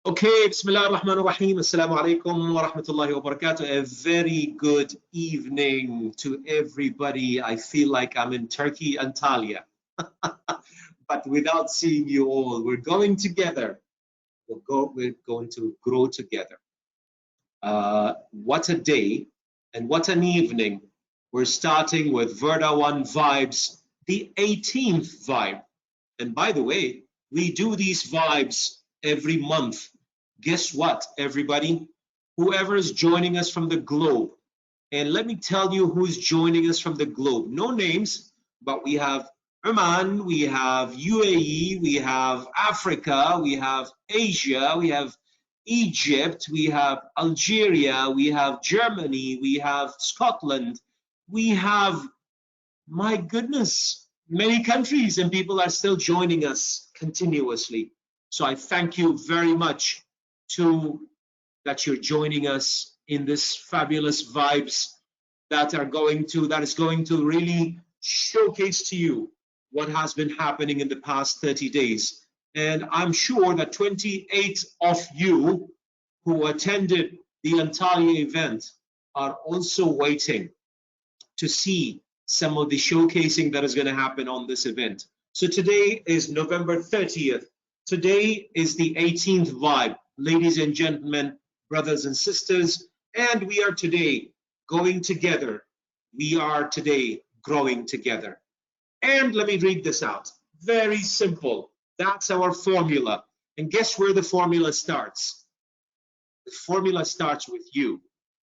Okay, Bismillah ar-Rahman ar-Rahim. Assalamu alaikum wa rahmatullahi wa barakatuh. A very good evening to everybody. I feel like I'm in Turkey, Antalya, but without seeing you all. We're going together. We're going to grow together. What a day and what an evening. We're starting with VRDa1 vibes, the 18th vibe. And by the way, we do these vibes every month. Guess what, everybody? Whoever is joining us from the globe, and let me tell you who's joining us from the globe. No names, but we have Oman, we have UAE, we have Africa, we have Asia, we have Egypt, we have Algeria, we have Germany, we have Scotland, we have, my goodness, many countries, and people are still joining us continuously. So I thank you very much that you're joining us in this fabulous vibes that is going to really showcase to you what has been happening in the past 30 days. And I'm sure that 28 of you who attended the Antalya event are also waiting to see some of the showcasing that is going to happen on this event. So today is November 30th. Today is the 18th vibe, ladies and gentlemen, brothers and sisters, and we are today going together. We are today growing together. And let me read this out. Very simple. That's our formula. And guess where the formula starts? The formula starts with you.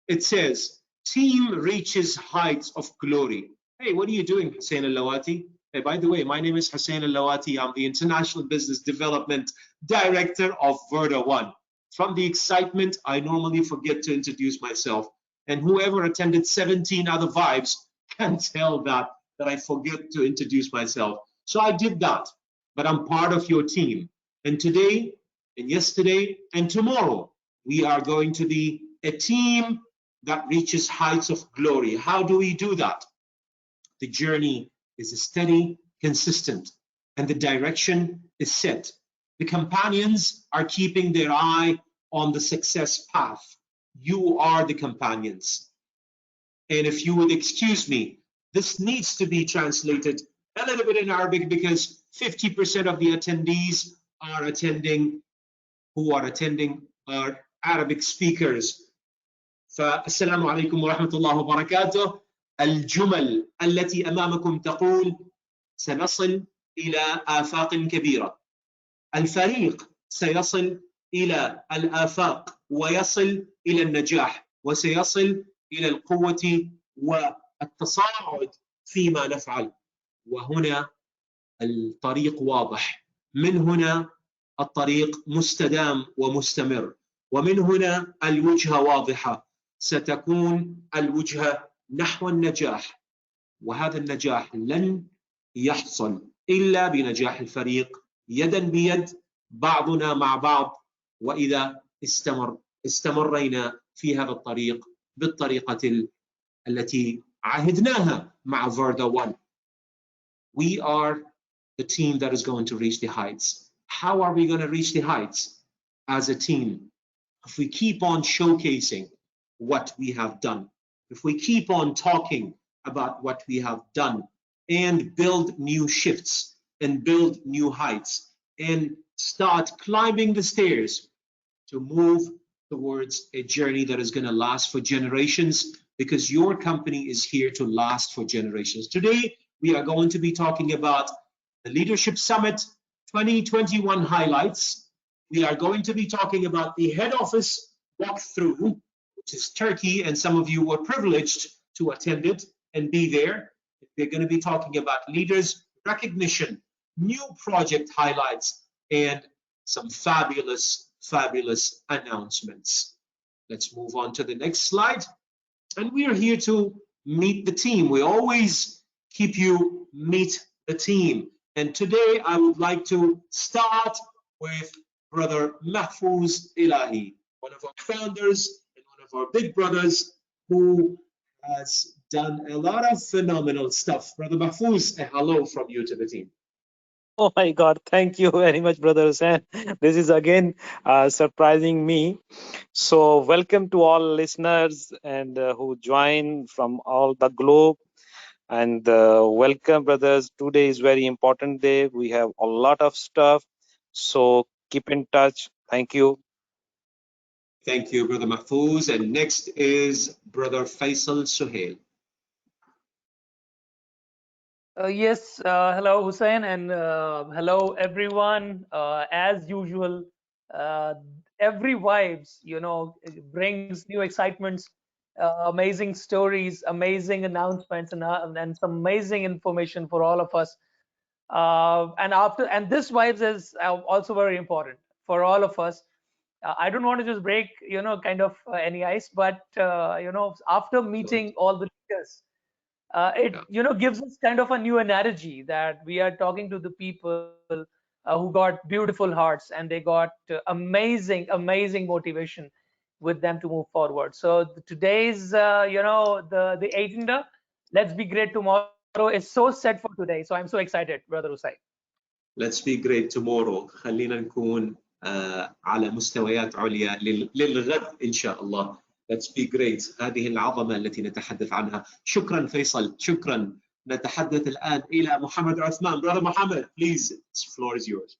It says, team reaches heights of glory. Hey, what are you doing, Hussein Al-Lawati? Hey, by the way, my name is Hussein Al-Lawati. I'm the International Business Development Director of VRDa1. From the excitement, I normally forget to introduce myself. And whoever attended 17 other vibes can tell that I forget to introduce myself. So I did that, but I'm part of your team. And today, and yesterday, and tomorrow, we are going to be a team that reaches heights of glory. How do we do that? The journey is steady, consistent, and the direction is set. The companions are keeping their eye on the success path. You are the companions. And if you would excuse me, this needs to be translated a little bit in Arabic because 50% of the attendees who are attending are Arabic speakers. فالسلام عليكم ورحمة الله وبركاته. الجمل التي أمامكم تقول سنصل إلى آفاق كبيرة. الفريق سيصل إلى الآفاق ويصل إلى النجاح وسيصل إلى القوة والتصاعد فيما نفعل. وهنا الطريق واضح. من هنا الطريق مستدام ومستمر. ومن هنا الوجهة واضحة. ستكون الوجهة نحو النجاح. وهذا النجاح لن يحصل إلا بنجاح الفريق يدا بيد بعضنا مع بعض وإذا استمرينا في هذا الطريق بالطريقة التي عهدناها مع VRDa1. We are the team that is going to reach the heights. How are we going to reach the heights? As a team, if we keep on showcasing what we have done, if we keep on talking about what we have done and build new shifts and build new heights and start climbing the stairs to move towards a journey that is going to last for generations, because your company is here to last for generations. Today, we are going to be talking about the Leadership Summit 2021 highlights. We are going to be talking about the head office walkthrough, which is Turkey, and some of you were privileged to attend it and be there. We're going to be talking about leaders recognition, new project highlights, and some fabulous announcements. Let's move on to the next slide. And we are here to meet the team. We always keep you meet the team. And today I would like to start with Brother Mahfouz Ilahi, one of our founders and one of our big brothers who has done a lot of phenomenal stuff. Brother Mahfouz, a hello from you to the team. Oh my God, thank you very much, Brother Hussain. This is again surprising me. So, welcome to all listeners and who join from all the globe. And welcome, brothers. Today is very important day. We have a lot of stuff. So, keep in touch. Thank you. Thank you, Brother Mahfouz. And next is Brother Faisal Suhail. Hello Hussein, and hello everyone. As usual, uh, every vibes, brings new excitements, amazing stories, amazing announcements, and some amazing information for all of us. And this vibes is also very important for all of us. I don't want to just break, kind of any ice, but after meeting all the leaders, it Yeah. gives us kind of a new energy that we are talking to the people who got beautiful hearts, and they got amazing motivation with them to move forward. So today's the agenda, let's be great tomorrow, is so set for today. So I'm so excited, brother Usai. Let's be great tomorrow. خلينا نكون على مستويات عليا للغد إن شاء الله. Let's be great. هذه العظمة التي نتحدث عنها. شكرا فيصل، شكرا. نتحدث الآن إلى محمد عثمان. Brother Muhammad, please, the floor is yours.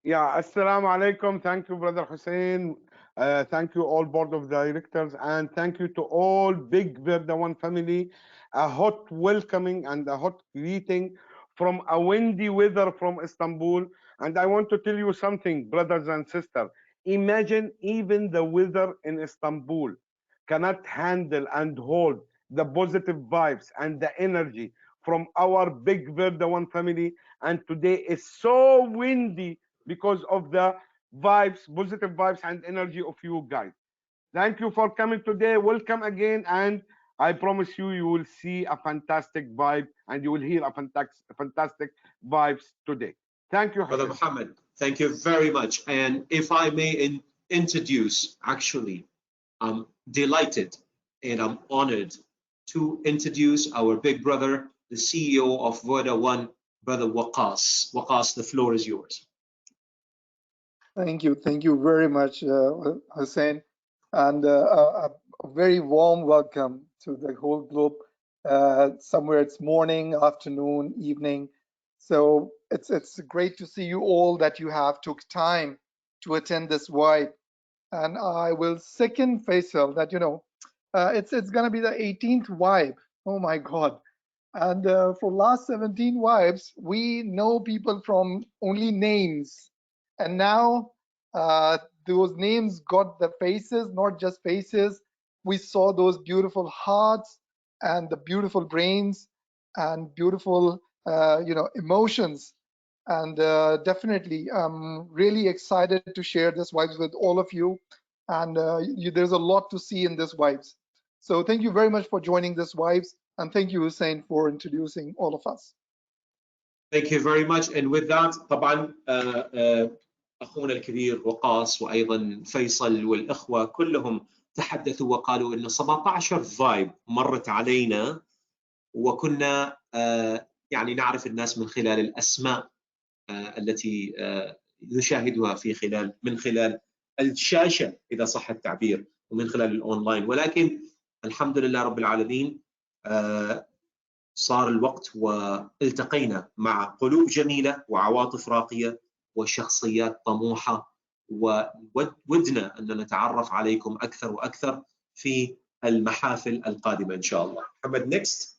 Yeah, assalamu alaikum. Thank you, Brother Hussein. Thank you, all board of directors, and thank you to all big VRDa1 family. A hot welcoming and a hot greeting from a windy weather from Istanbul. And I want to tell you something, brothers and sisters. Imagine even the weather in Istanbul cannot handle and hold the positive vibes and the energy from our big VRDa1 family. And today is so windy because of the vibes, positive vibes and energy of you guys. Thank you for coming today. Welcome again. And I promise you, you will see a fantastic vibe and you will hear a fantastic vibes today. Thank you, Brother Hussein. Muhammad, thank you very much. And if I may introduce, actually, I'm delighted and I'm honored to introduce our big brother, the CEO of VRDa1, Brother Waqas. Waqas, the floor is yours. Thank you very much, Hussein, and a very warm welcome to the whole globe. Somewhere it's morning, afternoon, evening, so it's great to see you all that you have took time to attend this vibe. And I will second Faisal that it's gonna be the 18th vibe. Oh my God! And for last 17 wives, we know people from only names. And now those names got the faces, not just faces. We saw those beautiful hearts and the beautiful brains and beautiful, emotions. And definitely, I'm really excited to share this vibes with all of you. And there's a lot to see in this vibes. So thank you very much for joining this vibes. And thank you, Hussein, for introducing all of us. Thank you very much. And with that, طبعا أخونا الكبير وقاص وأيضا فيصل والإخوة كلهم تحدثوا وقالوا إنه 17 فايب مرت علينا، وكنا يعني نعرف الناس من خلال الأسماء التي نشاهدها من خلال الشاشة إذا صح التعبير، ومن خلال الأونلاين. ولكن الحمد لله رب العالمين صار الوقت والتقينا مع قلوب جميلة وعواطف راقية وشخصيات طموحة، وودنا أن نتعرف عليكم أكثر وأكثر في المحافل القادمة إن شاء الله. محمد next.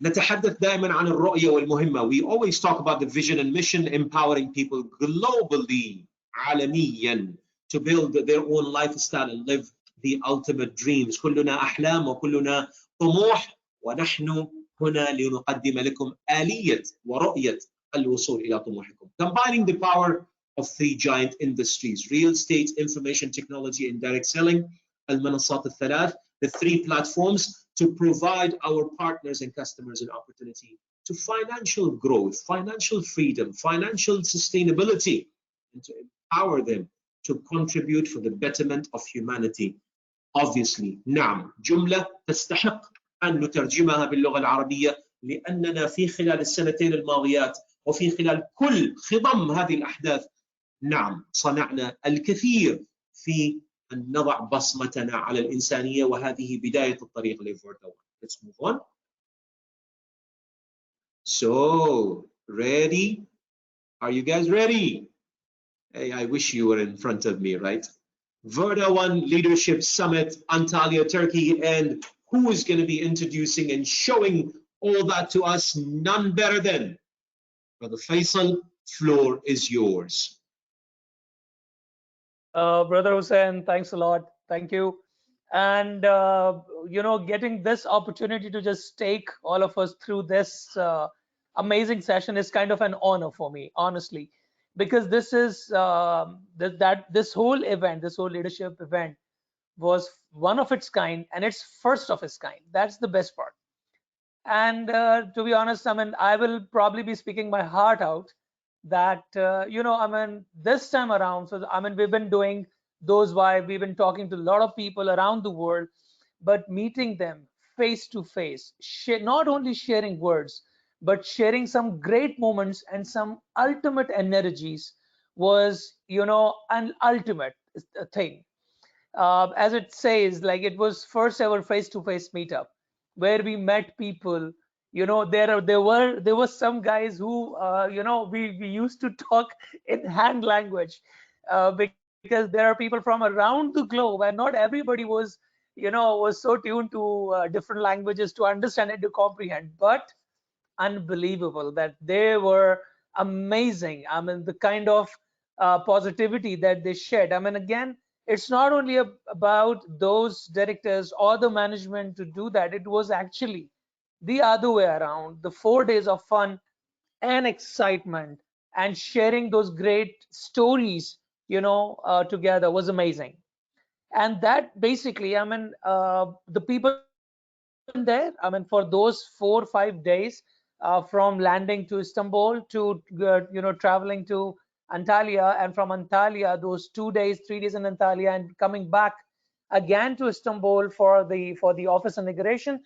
نتحدث دائما عن الرؤية والمهمة. We always talk about the vision and mission, empowering people globally, عالميا, to build their own lifestyle and live the ultimate dreams. كلنا أحلام وكلنا طموح، ونحن هنا لنقدم لكم آلية ورؤية الوصول إلى طموحكم. Combining the power of three giant industries: real estate, information technology, and direct selling. المنصات الثلاث, the three platforms, to provide our partners and customers an opportunity to financial growth, financial freedom, financial sustainability, and to empower them to contribute for the betterment of humanity. Obviously, نعم، جملة تستحق أن نترجمها باللغة العربية لأننا في خلال السنتين الماضيات وفي خلال كل خضم هذه الأحداث نعم صنعنا الكثير في أن نضع بصمتنا على الإنسانية، وهذه بداية الطريق لVRDa1. Let's move on. So, ready? Are you guys ready? Hey, I wish you were in front of me, right? VRDa1 Leadership Summit, Antalya, Turkey, and who is going to be introducing and showing all that to us? None better than Brother Faisal. Floor is yours. Brother Hussein, thanks a lot. Thank you. And, getting this opportunity to just take all of us through this amazing session is kind of an honor for me, honestly, because this is this whole event, this whole leadership event was one of its kind, and it's first of its kind. That's the best part. And to be honest, I mean, I will probably be speaking my heart out that, I mean, this time around, so I mean, we've been doing those why we've been talking to a lot of people around the world, but meeting them face to face, not only sharing words, but sharing some great moments and some ultimate energies was, an ultimate thing. As it says, like it was first ever face-to-face meetup where we met people. There were some guys who we used to talk in hand language, because there are people from around the globe, and not everybody was so tuned to different languages to understand and to comprehend, but unbelievable that they were amazing. I mean, the kind of positivity that they shared. I mean, again, it's not only about those directors or the management to do that. It was actually the other way around. The 4 days of fun and excitement and sharing those great stories, together was amazing. And that basically, I mean, the people there, I mean, for those 4 or 5 days, from landing to Istanbul to traveling to Antalya, and from Antalya those 2 days, 3 days in Antalya, and coming back again to Istanbul for the office inauguration,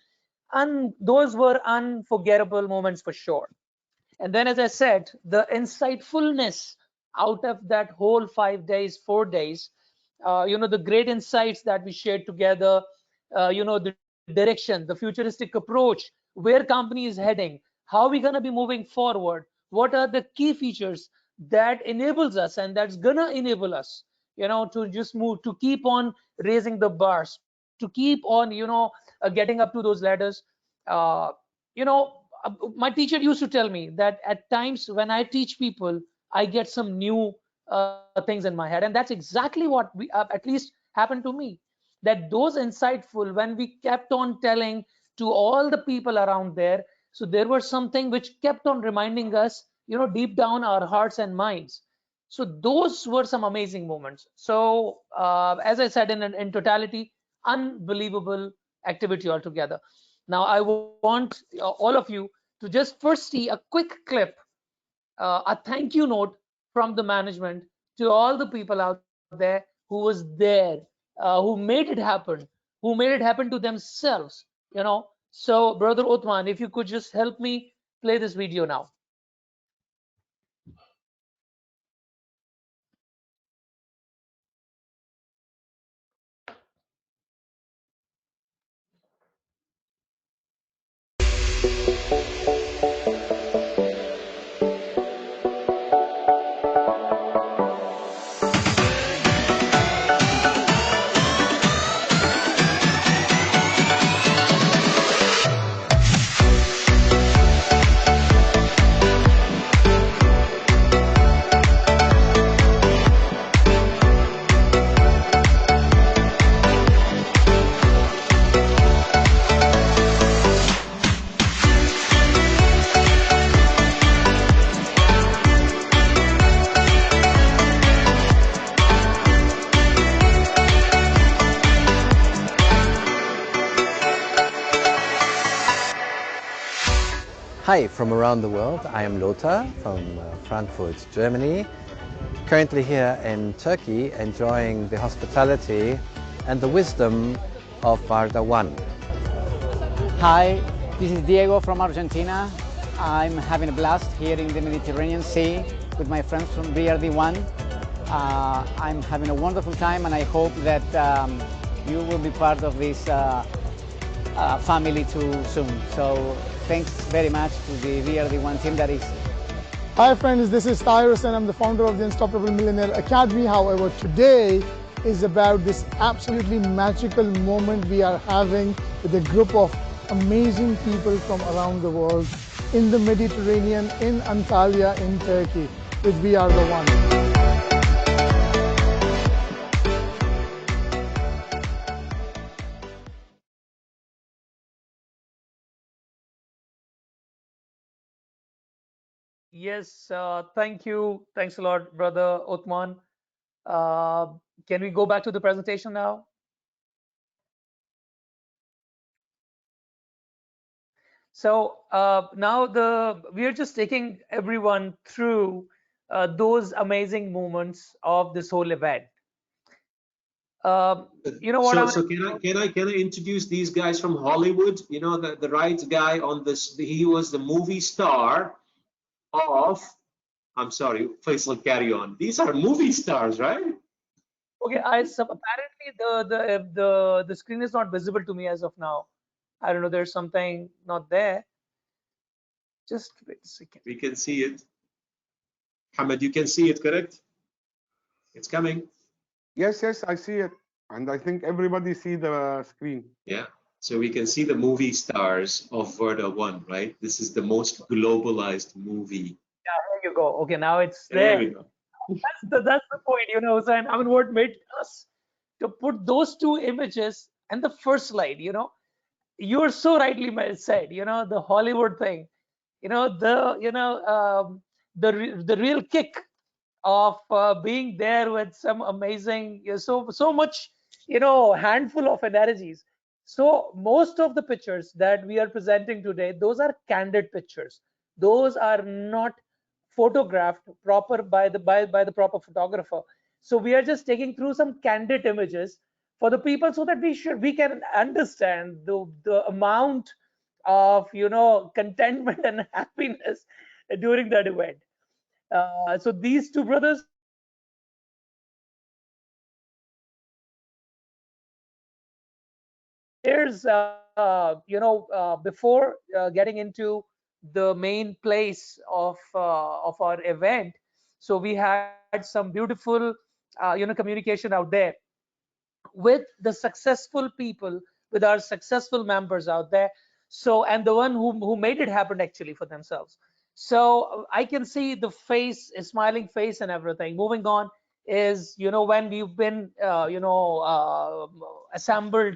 and those were unforgettable moments for sure. And then, as I said, the insightfulness out of that whole 5 days, 4 days, the great insights that we shared together, the direction, the futuristic approach, where company is heading, how we're going to be moving forward, what are the key features that enables us and that's going to enable us, to just move, to keep on raising the bars, to keep on, getting up to those ladders. Uh, you know, my teacher used to tell me that at times when I teach people, I get some new things in my head, and that's exactly what we at least happened to me. That those insightful, when we kept on telling to all the people around there, so there was something which kept on reminding us, deep down our hearts and minds. So those were some amazing moments. So as I said, in totality, unbelievable activity altogether. Now I want all of you to just first see a quick clip, a thank you note from the management to all the people out there who was there, who made it happen, who made it happen to themselves. So Brother Uthman, if you could just help me play this video now. Hi from around the world. I am Lothar from Frankfurt, Germany. Currently here in Turkey, enjoying the hospitality and the wisdom of VRDa1. Hi This is Diego from Argentina. I'm having a blast here in the Mediterranean Sea with my friends from VRDa1. I'm having a wonderful time, and I hope that you will be part of this family too soon. So thanks very much to the VRDa1 team that is. Hi friends, this is Tyrus and I'm the founder of the Unstoppable Millionaire Academy. However, today is about this absolutely magical moment we are having with a group of amazing people from around the world in the Mediterranean, in Antalya, in Turkey, with VRDa1. Yes, thank you. Thanks a lot, brother Uthman. Uh, can we go back to the presentation now? So now we are just taking everyone through those amazing moments of this whole event. You know what So can I introduce these guys from Hollywood? You know, the right guy on this, he was the movie star of, I'm sorry, Faisal, carry on. These are movie stars, right? Okay, apparently the screen is not visible to me as of now. I don't know, there's something not there. Just wait a second. We can see it. Hamad, you can see it, correct? It's coming. Yes, yes, I see it. And I think everybody see the screen. Yeah. So we can see the movie stars of VRDa1, right? This is the most globalized movie. Yeah, there you go. Okay, now it's There there. we go. That's the point, you know, Hussein. I mean, what made us to put those two images and the first slide, you know, you're so rightly said, you know, the Hollywood thing, you know, the real kick of being there with some amazing, so much, you know, handful of energies. So most of the pictures that we are presenting today, those are candid pictures. Those are not photographed proper by the proper photographer. So we are just taking through some candid images for the people so that we can understand the amount of, you know, contentment and happiness during that event. So these two brothers, here's before getting into the main place of our event. So we had some beautiful communication out there with the successful people, with our successful members out there. So, and the one who made it happen actually for themselves. So I can see the face, a smiling face and everything. Moving on is, you know, when we've been assembled,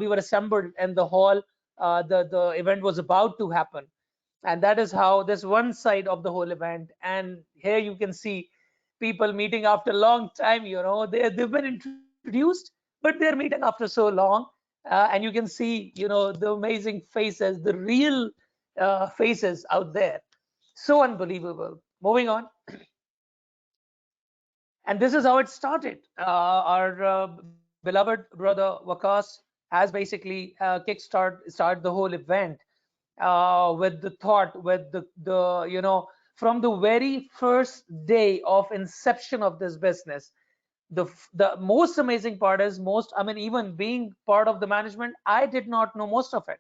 we were assembled in the hall. The event was about to happen, and that is how this one side of the whole event. And here you can see people meeting after a long time. You know, they've been introduced, but they're meeting after so long. And you can see, you know, the amazing faces, the real faces out there. So unbelievable. Moving on. And this is how it started. Our beloved brother Wakas has basically start the whole event with the thought, with the from the very first day of inception of this business. The most amazing part is, I mean, even being part of the management, I did not know most of it,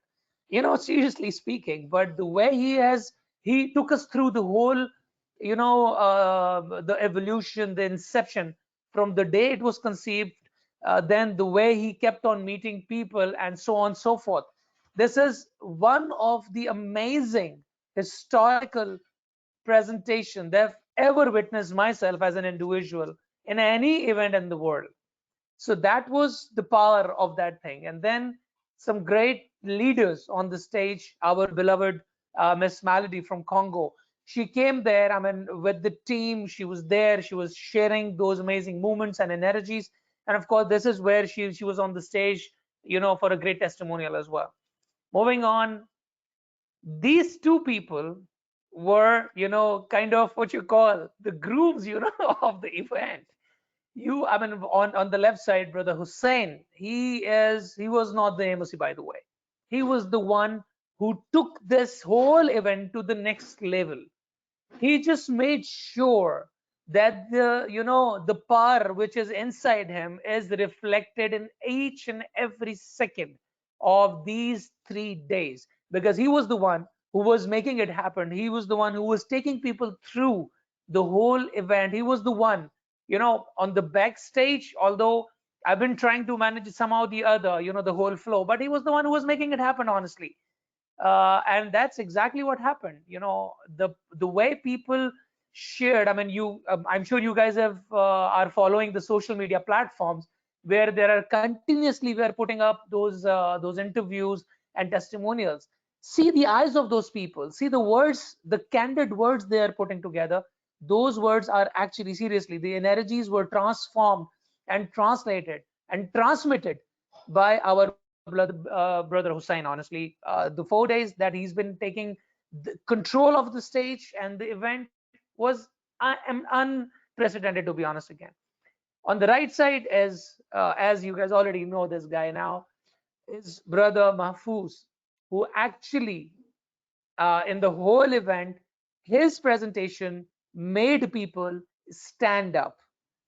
you know, seriously speaking. But the way he took us through the whole, the evolution, the inception from the day it was conceived, then the way he kept on meeting people and so on and so forth. This is one of the amazing historical presentation they've ever witnessed, myself as an individual, in any event in the world. So that was the power of that thing. And then some great leaders on the stage. Our beloved Miss Malady from Congo, she came there, I mean, with the team. She was there, she was sharing those amazing moments and energies. And of course, this is where she was on the stage, you know, for a great testimonial as well. Moving on, these two people were, you know, kind of what you call the grooves, you know, of the event. I mean, on the left side, brother Hussein, he was not the MC, by the way. He was the one who took this whole event to the next level. He just made sure that the power which is inside him is reflected in each and every second of these 3 days, because he was the one who was making it happen. He was the one who was taking people through the whole event. He was the one, on the backstage, although I've been trying to manage somehow the other, the whole flow, but he was the one who was making it happen, honestly. And that's exactly what happened. The way people shared. I mean, I'm sure you guys are following the social media platforms where there are continuously we are putting up those interviews and testimonials. See the eyes of those people. See the words, the candid words they are putting together. Those words are actually, seriously, the energies were transformed and translated and transmitted by our brother Hussein. Honestly, the 4 days that he's been taking the control of the stage and the event was unprecedented, to be honest. Again, on the right side, as you guys already know, this guy now is brother Mahfouz, who actually, in the whole event, his presentation made people stand up.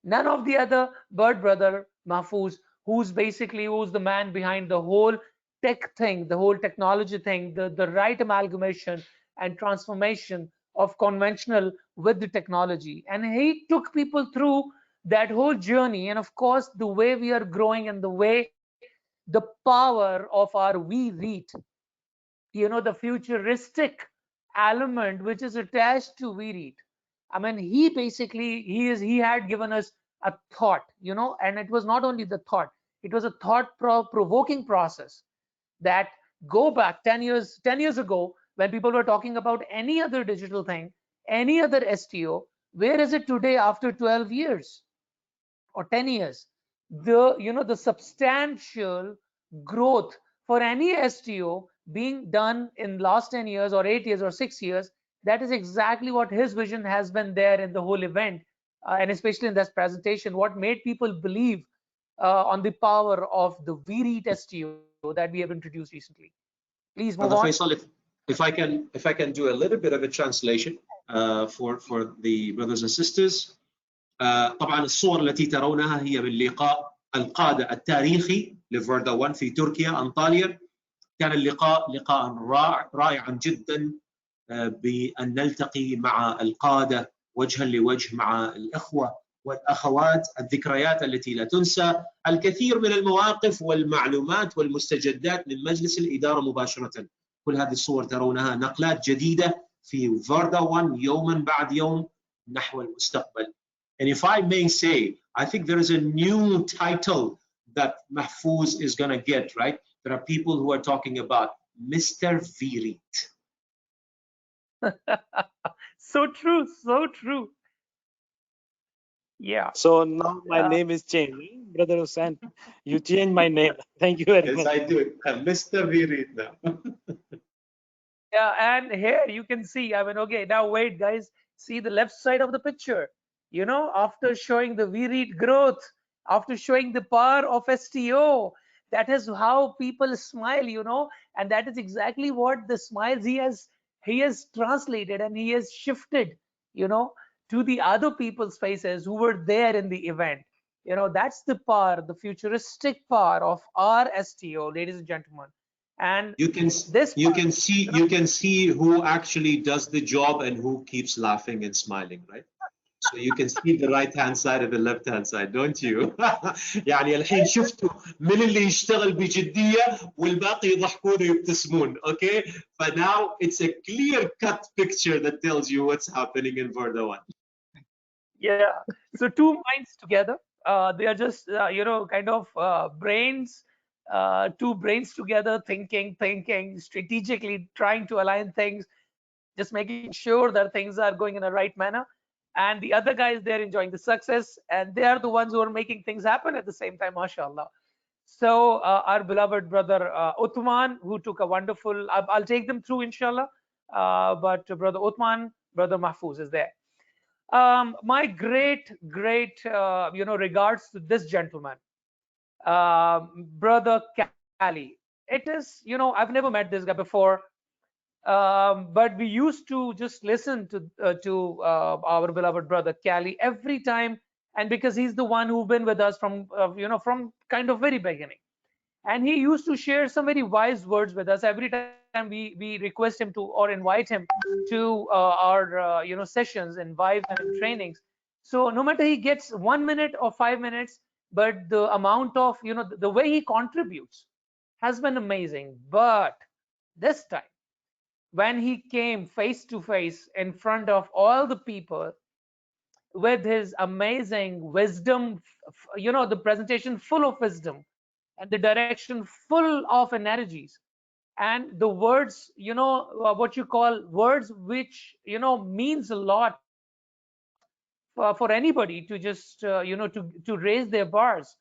None of the other but brother Mahfouz, who's the man behind the whole tech thing, the whole technology thing, the right amalgamation and transformation of conventional with the technology. And he took people through that whole journey. And of course, the way we are growing and the way the power of our we read, the futuristic element which is attached to VRead. I mean, he basically he had given us a thought, and it was not only the thought, it was a thought provoking process that go back 10 years ago, when people were talking about any other digital thing, any other STO. Where is it today after 12 years or 10 years? The substantial growth for any STO being done in last 10 years or 8 years or 6 years, that is exactly what his vision has been there in the whole event, and especially in this presentation, what made people believe on the power of the VRead STO that we have introduced recently. Please move on. Brother Faisal, if I can do a little bit of a translation for the brothers and sisters. طبعا الصور التي ترونها هي من لقاء القادة التاريخي لفيردا 1 في تركيا أنطاليا. كان اللقاء لقاء رائعا جدا، بأن نلتقي مع القادة وجها لوجه، مع الأخوة والأخوات، الذكريات التي لا تنسى، الكثير من المواقف والمعلومات والمستجدات من مجلس الإدارة مباشرة. كل هذه الصور ترونها نقلات جديدة في فيردا 1 يوما بعد يوم نحو المستقبل. And if I may say, I think there is a new title that Mahfouz is going to get, right? There are people who are talking about Mr. VRead. So true, so true. Yeah. So now my name is changed, brother Hussein. You changed my name. Thank you very much. Yes, I do. Mr. VRead now. Yeah, and here you can see, I mean, okay, now wait, guys, see the left side of the picture. After showing the VRead growth, after showing the power of STO, that is how people smile, and that is exactly what the smiles he has translated and he has shifted, to the other people's faces who were there in the event. That's the power, the futuristic power of our STO, ladies and gentlemen. And you can see who actually does the job and who keeps laughing and smiling, right? So you can see the right hand side and the left hand side, don't you? يعني الحين شفتوا من اللي يشتغل بجدية والباقي يضحكون ويبتسمون, okay? But now it's a clear cut picture that tells you what's happening in VRDa 1. Yeah, so two minds together. They are just kind of brains, two brains together, thinking strategically, trying to align things, just making sure that things are going in the right manner. And the other guys, they're enjoying the success, and they are the ones who are making things happen at the same time, mashallah. So our beloved brother Uthman, who took a wonderful, I'll take them through inshallah, but brother Uthman, brother Mahfouz is there. My great regards to this gentleman, brother Kali. It is, I've never met this guy before. But we used to just listen to our beloved brother Cali every time, and because he's the one who's been with us from from kind of very beginning, and he used to share some very wise words with us every time we request him to or invite him to our sessions and vibes and trainings. So no matter he gets 1 minute or 5 minutes, but the amount of the way he contributes has been amazing. But this time when he came face to face in front of all the people with his amazing wisdom, the presentation full of wisdom and the direction full of energies, and the words, what you call words which means a lot for anybody to just to raise their bars.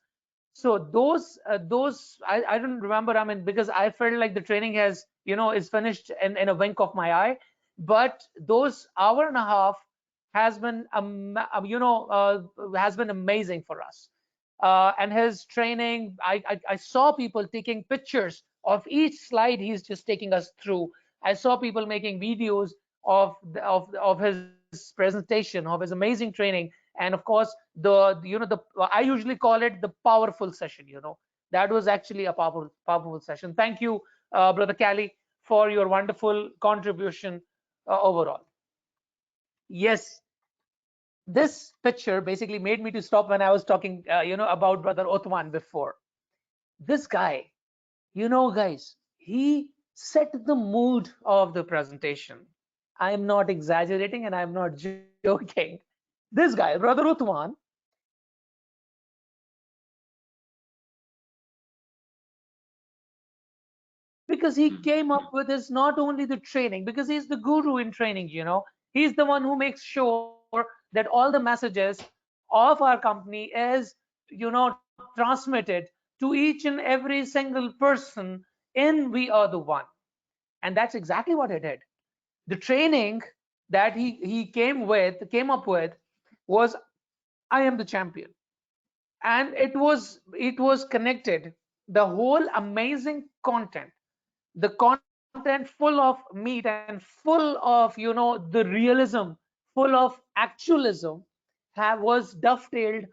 So those I don't remember, I mean, because I felt like the training has is finished in a wink of my eye, but those hour and a half has been has been amazing for us. And his training, I saw people taking pictures of each slide he's just taking us through. I saw people making videos of his presentation, of his amazing training. And of course, the I usually call it the powerful session. That was actually a powerful session. Thank you, brother Cali, for your wonderful contribution overall. Yes, this picture basically made me to stop when I was talking about brother Othman before. This guy, guys, he set the mood of the presentation. I am not exaggerating and I'm not joking. This guy, brother Uthman, because he came up with his not only the training, because he's the guru in training, he's the one who makes sure that all the messages of our company is transmitted to each and every single person in We Are the One. And that's exactly what he did. The training that he came up with was I am the champion. And it was connected, the whole amazing content, the content full of meat and full of the realism, full of actualism, was dovetailed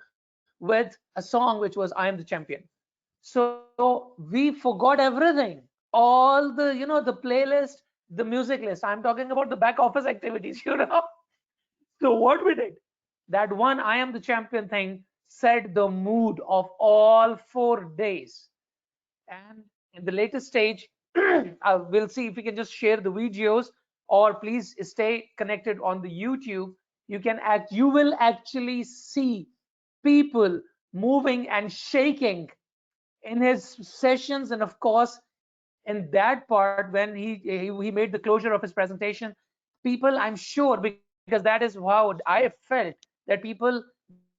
with a song which was I am the champion. So we forgot everything, all the playlist, the music list. I'm talking about the back office activities. So what we did, that one I am the champion thing set the mood of all 4 days. And in the latest stage, we'll see if we can just share the videos, or please stay connected on the YouTube. You will actually see people moving and shaking in his sessions. And of course, in that part when he made the closure of his presentation, people, I'm sure, because that is how I felt, that people,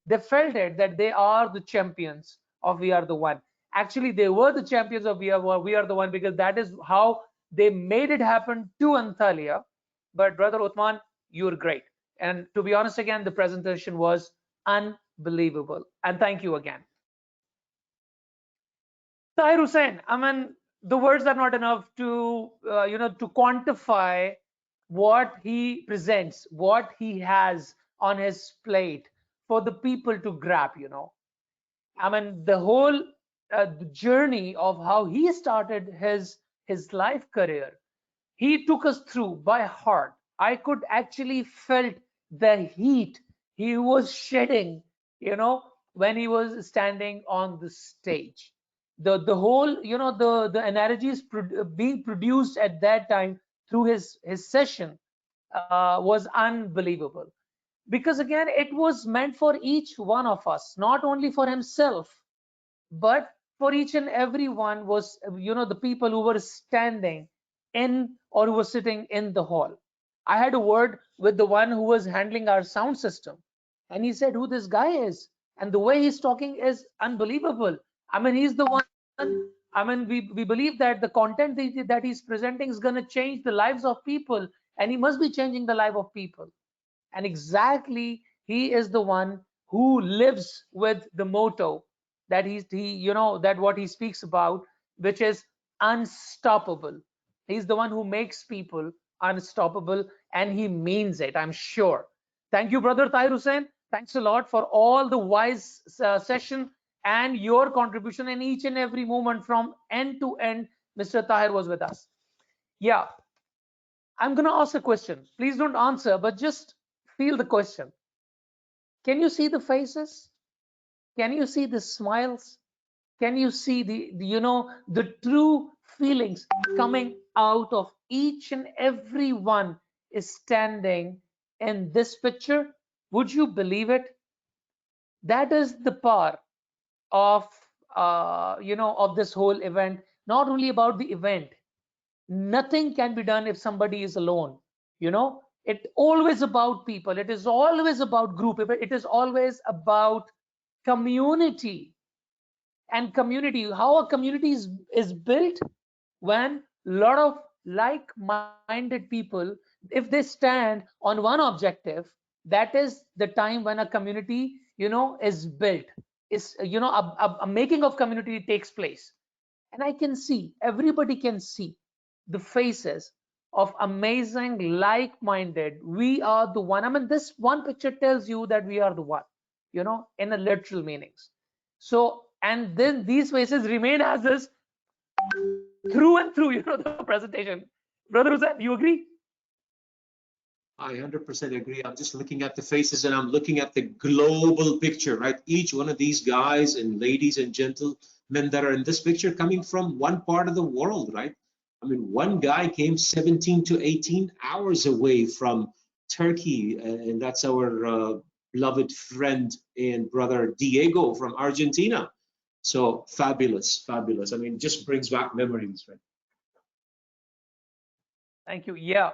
they felt it, that they are the champions of We Are the One. Actually, they were the champions of We Are the One, because that is how they made it happen to Antalya. But brother Uthman, you're great. And to be honest, again, the presentation was unbelievable, and thank you again. Tahir Hussain, I mean, the words are not enough to to quantify what he presents, what he has on his plate for the people to grab. I mean, the whole the journey of how he started his life career, he took us through by heart. I could actually felt the heat he was shedding, when he was standing on the stage. The whole, the energies being produced at that time through his session was unbelievable. Because again, it was meant for each one of us, not only for himself, but for each and every one, was the people who were standing in or who were sitting in the hall. I had a word with the one who was handling our sound system, and he said who this guy is, and the way he's talking is unbelievable. I mean, he's the one, I mean, we believe that the content that he's presenting is going to change the lives of people, and he must be changing the life of people. And exactly, he is the one who lives with the motto that that what he speaks about, which is unstoppable. He's the one who makes people unstoppable, and he means it, I'm sure. Thank you, brother Tahir Hussain. Thanks a lot for all the wise session and your contribution in each and every moment from end to end. Mr. Tahir was with us. Yeah, I'm going to ask a question. Please don't answer, but just feel the question. Can you see the faces? Can you see the smiles? Can you see the true feelings coming out of each and every one is standing in this picture? Would you believe it? That is the power of of this whole event. Not only about the event, nothing can be done if somebody is alone. It always about people, it is always about group, it is always about community. And community, how a community is built when a lot of like-minded people, if they stand on one objective, that is the time when a community is built, is a making of community takes place. And I can see, everybody can see the faces of amazing like-minded. We are the one. I mean, this one picture tells you that we are the one, in a literal meanings. So, and then these faces remain as is through and through, the presentation. Brother Hussain, you agree? I 100% agree. I'm just looking at the faces and I'm looking at the global picture, right? Each one of these guys and ladies and gentlemen that are in this picture coming from one part of the world, right? I mean, one guy came 17 to 18 hours away from Turkey, and that's our beloved friend and brother Diego from Argentina. So fabulous, fabulous. I mean, just brings back memories, right? Thank you. Yeah.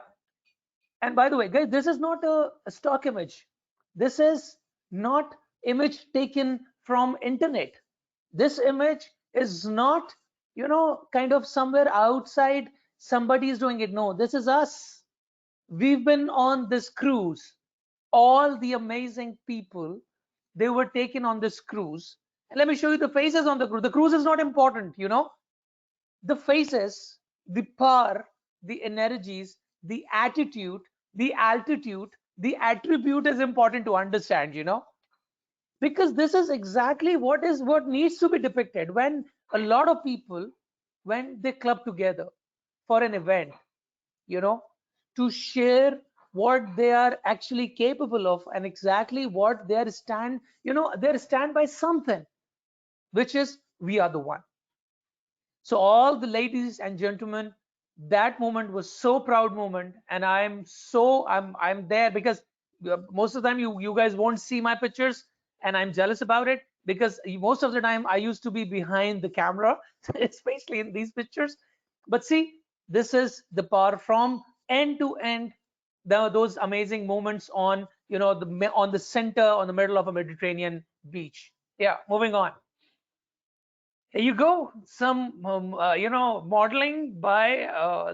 And by the way, guys, this is not a stock image. This is not image taken from internet. This image is not, kind of somewhere outside. Somebody is doing it. No, this is us. We've been on this cruise. All the amazing people, they were taken on this cruise. And let me show you the faces on the cruise. The cruise is not important, the faces, the power, the energies, the attitude, the altitude, the attribute is important to understand, because this is exactly what needs to be depicted when a lot of people, when they club together for an event, to share what they are actually capable of and exactly what their stand, their stand by something, which is we are the one. So all the ladies and gentlemen, that moment was so proud moment, and I'm there because most of the time you guys won't see my pictures, and I'm jealous about it because most of the time I used to be behind the camera, especially in these pictures. But see, this is the power from end to end. Those amazing moments on on the center, on the middle of a Mediterranean beach. Yeah, moving on. Here you go, some modeling by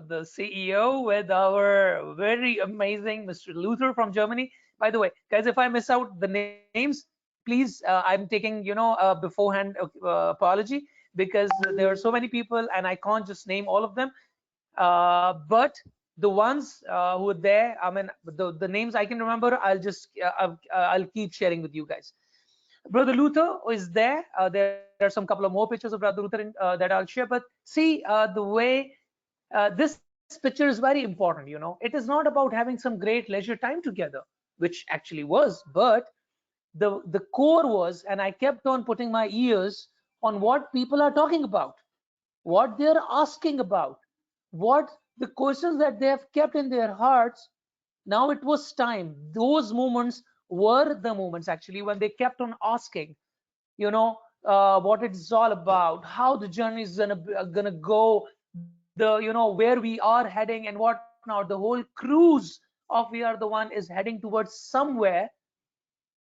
the CEO with our very amazing Mr. Luther from Germany. By the way, guys, if I miss out the names, please, I'm taking a beforehand apology because there are so many people and I can't just name all of them. But the ones who are there, I mean, the names I can remember, I'll keep sharing with you guys. Brother Luther is there. There are some couple of more pictures of Brother Luther that I'll share. But see, the way this picture is very important. It is not about having some great leisure time together, which actually was, but the core was, and I kept on putting my ears on what people are talking about, what they're asking about, what the questions that they have kept in their hearts. Now it was time. Those moments were the moments actually when they kept on asking, what it's all about, how the journey is gonna go, where we are heading and whatnot. The whole cruise of We Are the One is heading towards somewhere.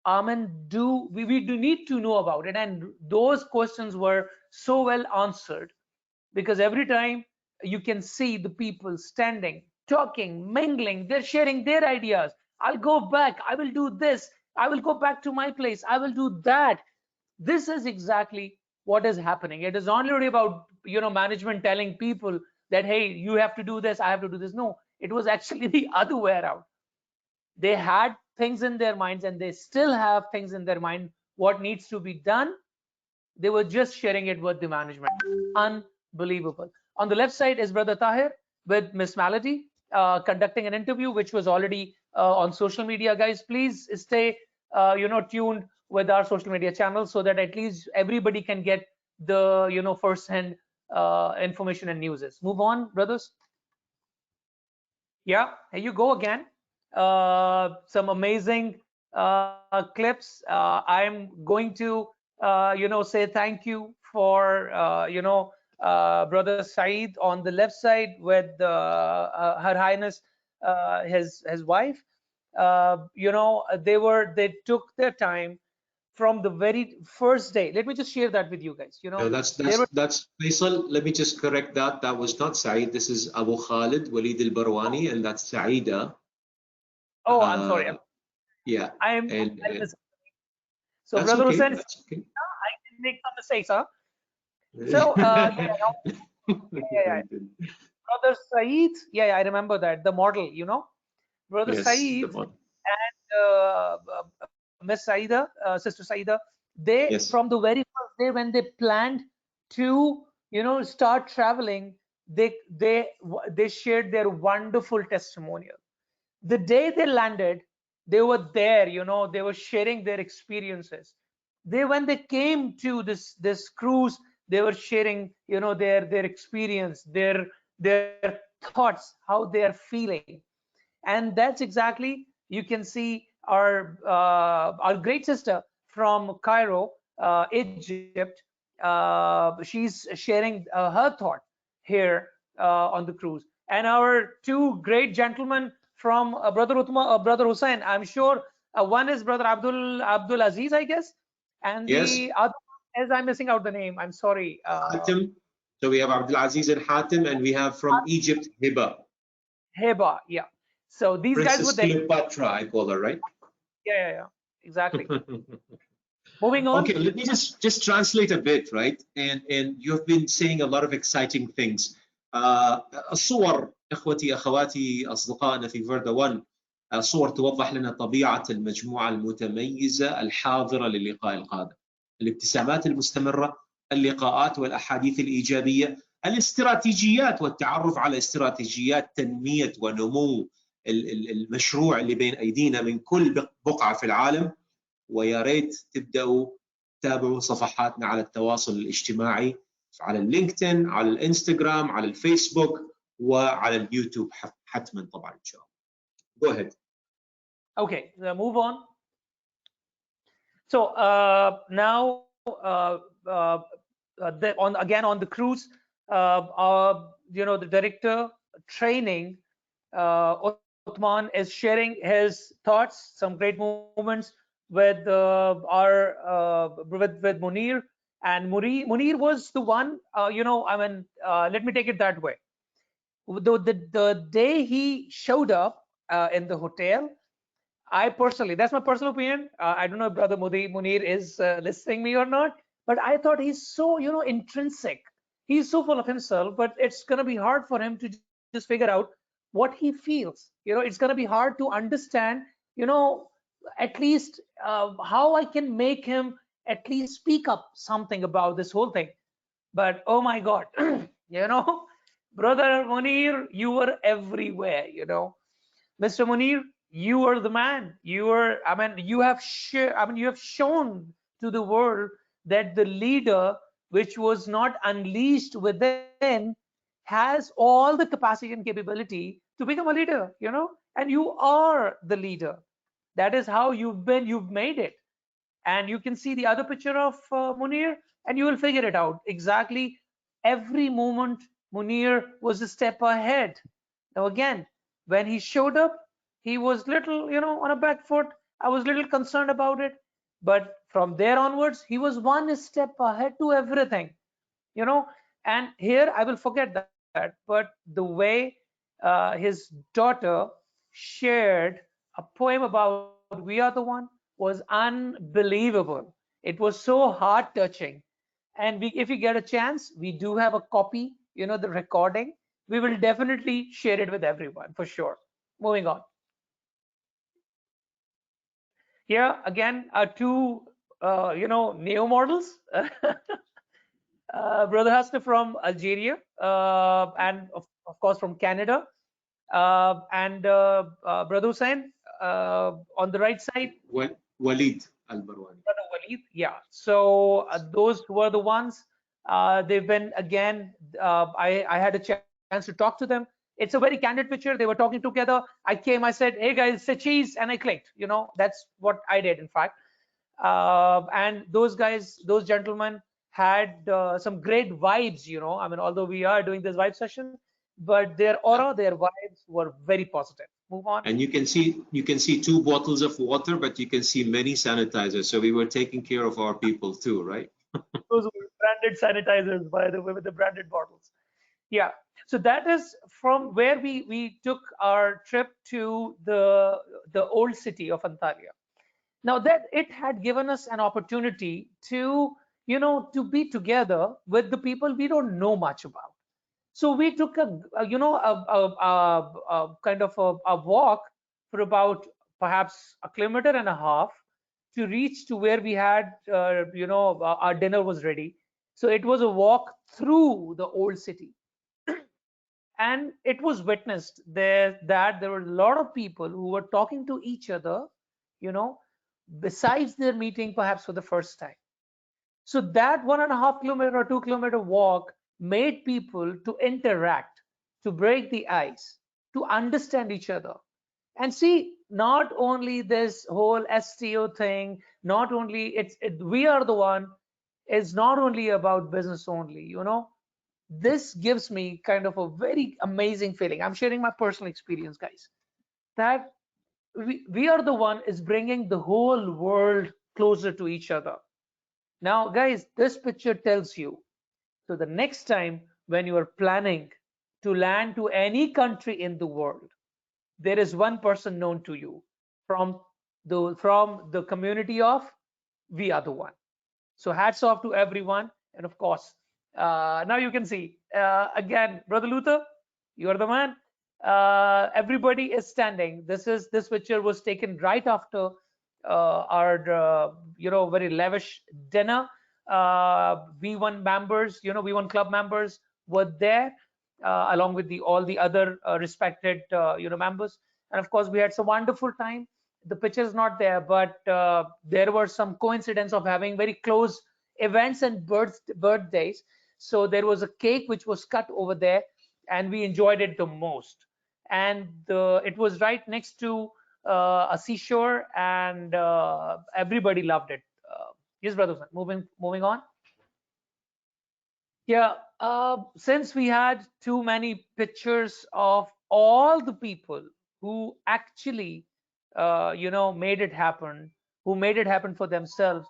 And we do need to know about it, and those questions were so well answered because every time you can see the people standing, talking, mingling, they're sharing their ideas. I'll go back, I will do this, I will go back to my place, I will do that. This is exactly what is happening. It is not really about management telling people that, hey, you have to do this, I have to do this. No, It was actually the other way around. They had things in their minds, and they still have things in their mind, what needs to be done. They were just sharing it with the management. Unbelievable. On the left side is Brother Tahir with Miss Malady, conducting an interview which was already on social media. Guys, please stay tuned with our social media channels, so that at least everybody can get the first-hand information and news. Move on, brothers. Yeah, here you go again. Some amazing clips. I'm going to say thank you for Brother Saeed on the left side with Her Highness his wife. They took their time from the very first day. Let me just share that with you guys. No, that's Faisal. Let me just correct that. That was not Saeed. This is Abu Khalid Walid Al Barwani, and that's Saida. Oh, I'm sorry. Yeah. I'm so that's Brother okay. Hussain, That's okay. I can make some mistakes, huh? So Brother Saeed, I remember that, the model, Brother Yes, Saeed and Miss Saida, Sister Saida, they from the very first day when they planned to start traveling, they shared their wonderful testimonial. The day they landed, they were there, they were sharing their experiences. When they came to this cruise, they were sharing their experience, their thoughts, how they are feeling. And that's exactly, you can see our great sister from Cairo, Egypt. She's sharing her thought here on the cruise. And our two great gentlemen from Brother Hussain, I'm sure one is Brother Abdul Aziz, I guess, and the other one is, I'm missing out the name, I'm sorry. Hatim. So we have Abdul Aziz and Hatim, and we have from Egypt Hiba. Hiba, yeah. So these Princess guys were there. Cleopatra, I call her, right? Yeah, exactly. Moving on. Okay, let me just translate a bit, right? And you've been saying a lot of exciting things. الصور اخوتي اخواتي اصدقائنا في فيردا 1 صور توضح لنا طبيعه المجموعه المتميزه الحاضره للقاء القادم. الابتسامات المستمره، اللقاءات والاحاديث الايجابيه، الاستراتيجيات والتعرف على استراتيجيات تنميه ونمو المشروع اللي بين ايدينا من كل بقعه في العالم. ويا ريت تبداوا تتابعوا صفحاتنا على التواصل الاجتماعي، على اللينكدين، على الانستغرام، على الفيسبوك، وعلى اليوتيوب حتما طبعا ان شاء الله. Go ahead. Okay, move on. So now on the cruise, the director training, Uthman, is sharing his thoughts, some great moments with with Munir. And Munir was the one, let me take it that way. The day he showed up in the hotel, I personally, that's my personal opinion. I don't know if Brother Munir is listening me or not, but I thought he's so, intrinsic. He's so full of himself, but it's going to be hard for him to just figure out what he feels. It's going to be hard to understand, at least how I can make him at least speak up something about this whole thing. But oh my God, Brother Munir, you were everywhere, Mr. Munir, you are the man. You have shown to the world that the leader which was not unleashed within has all the capacity and capability to become a leader, and you are the leader. That is how you've made it. And you can see the other picture of Munir, and you will figure it out exactly. Every moment Munir was a step ahead. Now again, when he showed up, he was little, on a back foot. I was little concerned about it, but from there onwards, he was one step ahead to everything, and here I will forget that, but the way his daughter shared a poem about We Are the One was unbelievable. It was so heart touching. And if we get a chance, we do have a copy, the recording. we will definitely share it with everyone for sure. Moving on. Here again are two, neo models. Brother Hasna from Algeria, and of course from Canada, and Brother Hussein on the right side. Walid Al-Barwani. Brother Walid, yeah. So those were the ones. They've been again. I had a chance to talk to them. It's a very candid picture. They were talking together. I came. I said, "Hey guys, say cheese," and I clicked. That's what I did, in fact. And those guys, those gentlemen, had some great vibes. I mean, although we are doing this vibe session, but their aura, their vibes were very positive. Move on. And you can see 2 bottles of water, but you can see many sanitizers. So we were taking care of our people too, right? Those were branded sanitizers, by the way, with the branded bottles. Yeah. So that is from where we took our trip to the old city of Antalya. Now that it had given us an opportunity to to be together with the people we don't know much about. So we took a kind of a walk for about perhaps a kilometer and a half to reach to where we had our dinner was ready. So it was a walk through the old city. And it was witnessed there that there were a lot of people who were talking to each other, besides their meeting perhaps for the first time. So that 1.5 kilometer or 2 kilometer walk made people to interact, to break the ice, to understand each other. And see, not only this whole STO thing, not only we are the one, is not only about business only, this gives me kind of a very amazing feeling. I'm sharing my personal experience, guys, that we are the one is bringing the whole world closer to each other. Now, guys, this picture tells you, so the next time when you are planning to land to any country in the world, there is one person known to you from the community of We Are the One. So hats off to everyone. And of course, now you can see, again, Brother Luther, you are the man. Everybody is standing. This picture was taken right after our very lavish dinner. V1 members, V1 club members were there, along with all the other respected members. And of course, we had some wonderful time. The picture is not there, but there were some coincidence of having very close events and birthdays. So there was a cake which was cut over there, and we enjoyed it the most. And it was right next to a seashore, and everybody loved it. Yes, brother. Moving on. Yeah, since we had too many pictures of all the people who actually made it happen, who made it happen for themselves,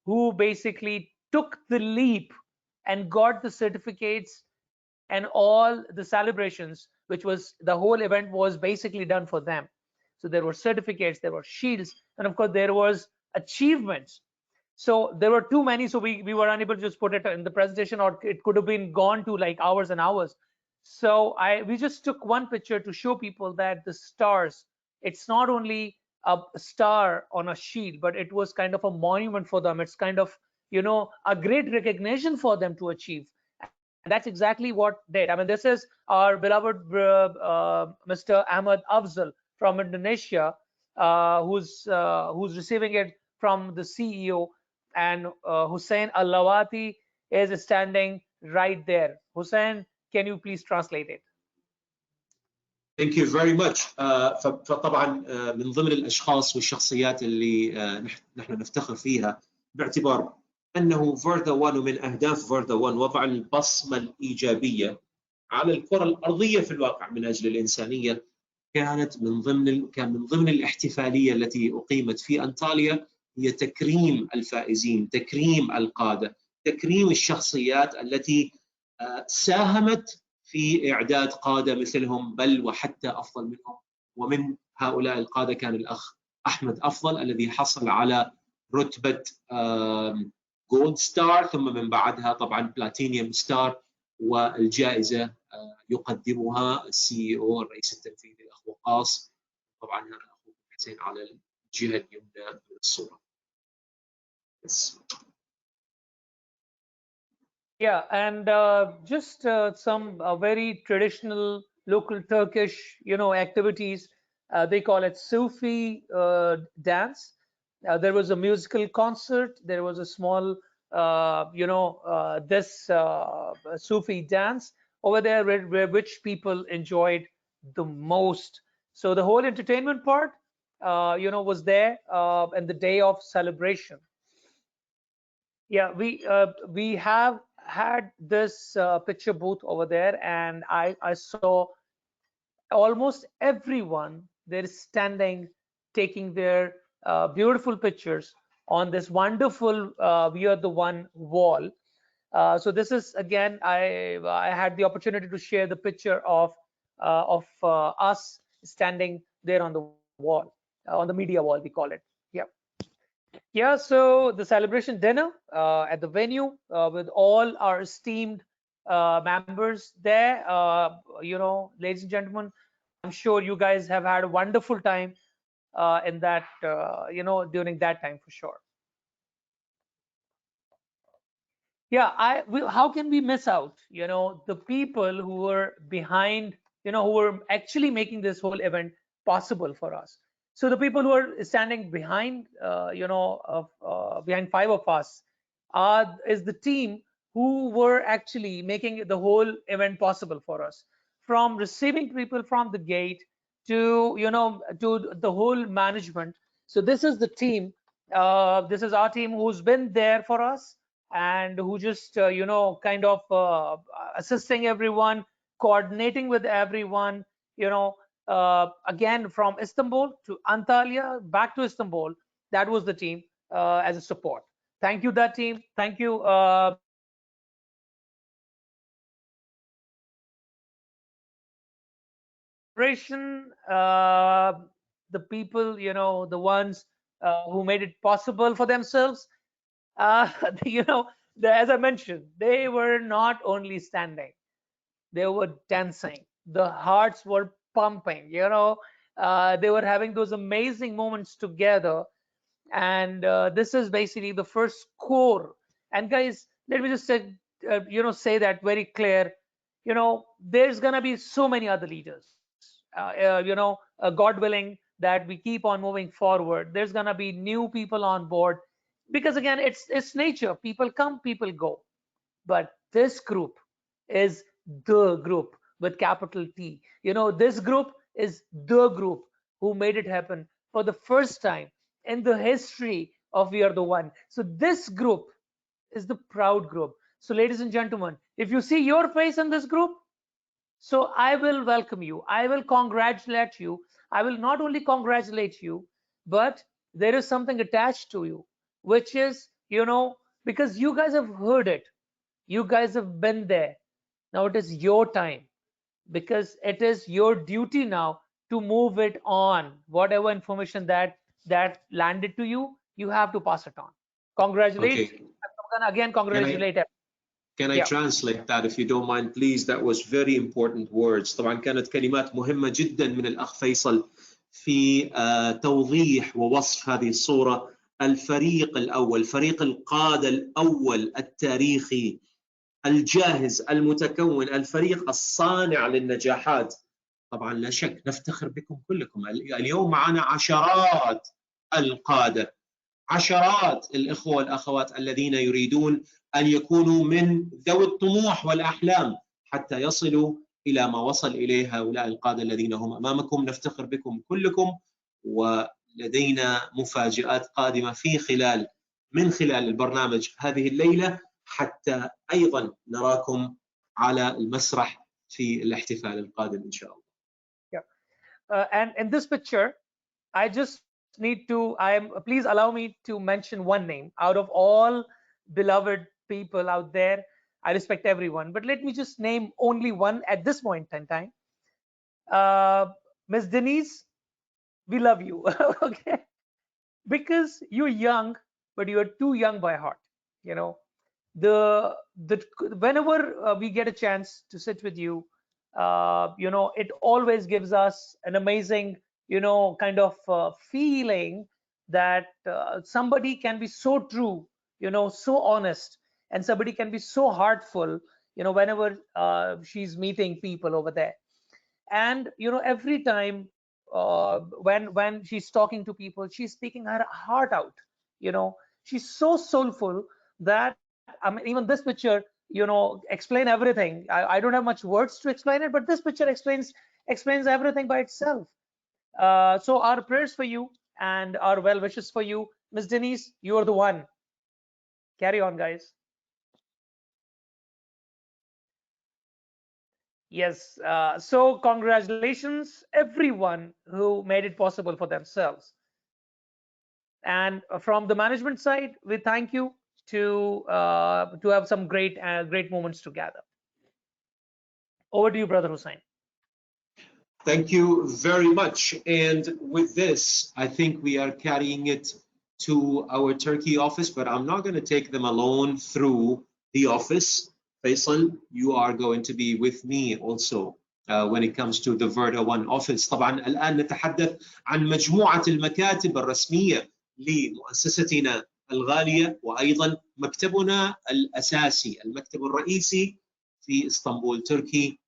who basically took the leap and got the certificates and all the celebrations, which was the whole event was basically done for them. So there were certificates, there were shields, and of course there was achievements. So there were too many, so we were unable to just put it in the presentation, or it could have been gone to like hours and hours. So we just took one picture to show people that the stars, it's not only a star on a shield, but it was kind of a monument for them. It's kind of a great recognition for them to achieve. And that's exactly what did. I mean, this is our beloved Mr. Ahmad Afzal from Indonesia, who's receiving it from the CEO, and Hussein Al-Lawati is standing right there. Hussein, can you please translate it? Thank you very much. فطبعا من ضمن الاشخاص والشخصيات اللي نحن نفتخر فيها، باعتبار انه VRDa1 ومن اهداف VRDa1 وضع البصمه الايجابيه على الكره الارضيه في الواقع من اجل الانسانيه. كان من ضمن الاحتفاليه التي اقيمت في انطاليا هي تكريم الفائزين، تكريم القاده، تكريم الشخصيات التي ساهمت في إعداد قادة مثلهم، بل وحتى أفضل منهم. ومن هؤلاء القادة كان الأخ أحمد أفضل الذي حصل على رتبة جولد ستار، ثم من بعدها طبعا بلاتينيوم ستار، والجائزة يقدمها السي او الرئيس التنفيذي الأخ وقاص. طبعا هذا أخوكم حسين على الجهة اليمنى من الصورة. بس. Yeah, and just some very traditional local Turkish, activities. They call it Sufi dance. There was a musical concert. There was a small, this Sufi dance over there, which people enjoyed the most. So the whole entertainment part, was there, and the day of celebration. Yeah, we have had this picture booth over there, and I saw almost everyone there is standing, taking their beautiful pictures on this wonderful We Are the One wall. So this is again, I had the opportunity to share the picture of us standing there on the wall, on the media wall we call it. Yeah. Yeah, so the celebration dinner at the venue with all our esteemed members there. Ladies and gentlemen, I'm sure you guys have had a wonderful time in that, during that time for sure. Yeah, how can we miss out, the people who were behind, who were actually making this whole event possible for us. So the people who are standing behind, behind five of us, is the team who were actually making the whole event possible for us, from receiving people from the gate to, to the whole management. So this is the team, this is our team who's been there for us, and who just kind of assisting everyone, coordinating with everyone, again from Istanbul to Antalya back to Istanbul. That was the team as a support. Thank you, that team. Thank you, the people, the ones who made it possible for themselves. uh, you know, as I mentioned, they were not only standing, they were dancing. The hearts were pumping. They were having those amazing moments together, and this is basically the first core. And guys, let me just say, say that very clear. There's gonna be so many other leaders. God willing, that we keep on moving forward. There's gonna be new people on board, because again, it's nature. People come, people go, but this group is the group with capital T. This group is the group who made it happen for the first time in the history of We Are the One. So this group is the proud group. So ladies and gentlemen, if you see your face in this group, so I will welcome you, I will congratulate you. I will not only congratulate you, but there is something attached to you, which is, because you guys have heard it, you guys have been there. Now it is your time, because it is your duty now to move it on. Whatever information that landed to you, you have to pass it on. Congratulate. Okay. I'm gonna again congratulate. Can I translate that if you don't mind, please? That was very important words. طبعا كانت كلمات مهمة جدا من الأخ فيصل في توضيح ووصف هذه الصورة. الفريق الأول، فريق القادة الأول التاريخي الجاهز المتكون، الفريق الصانع للنجاحات. طبعا لا شك نفتخر بكم كلكم. اليوم معنا عشرات القادة، عشرات الإخوة والأخوات الذين يريدون أن يكونوا من ذوي الطموح والأحلام حتى يصلوا إلى ما وصل إليه هؤلاء القادة الذين هم أمامكم. نفتخر بكم كلكم، ولدينا مفاجآت قادمة من خلال البرنامج هذه الليلة، حتى أيضا نراكم على المسرح في الاحتفال القادم إن شاء الله. And in this picture, I just need to, please allow me to mention one name out of all beloved people out there. I respect everyone, but let me just name only one at this point in time. Miss Denise, we love you. Okay, because you're young, but you are too young by heart. The whenever we get a chance to sit with you, it always gives us an amazing, kind of feeling that somebody can be so true, so honest, and somebody can be so heartful, whenever she's meeting people over there. And every time when she's talking to people, she's speaking her heart out. She's so soulful that, I mean, even this picture explain everything. I don't have much words to explain it, but this picture explains everything by itself. So our prayers for you and our well wishes for you, Miss Denise. You are the one. Carry on, guys. Yes, so congratulations everyone who made it possible for themselves. And from the management side, we thank you to have some great moments together. Over to you, Brother Hussein. Thank you very much. And with this, I think we are carrying it to our Turkey office, but I'm not going to take them alone through the office. Faisal, you are going to be with me also when it comes to the VRDa1 office. طبعا الآن نتحدث عن مجموعة المكاتب الرسمية لمؤسستنا الغالية، وأيضا مكتبنا الأساسي، المكتب الرئيسي في اسطنبول تركي.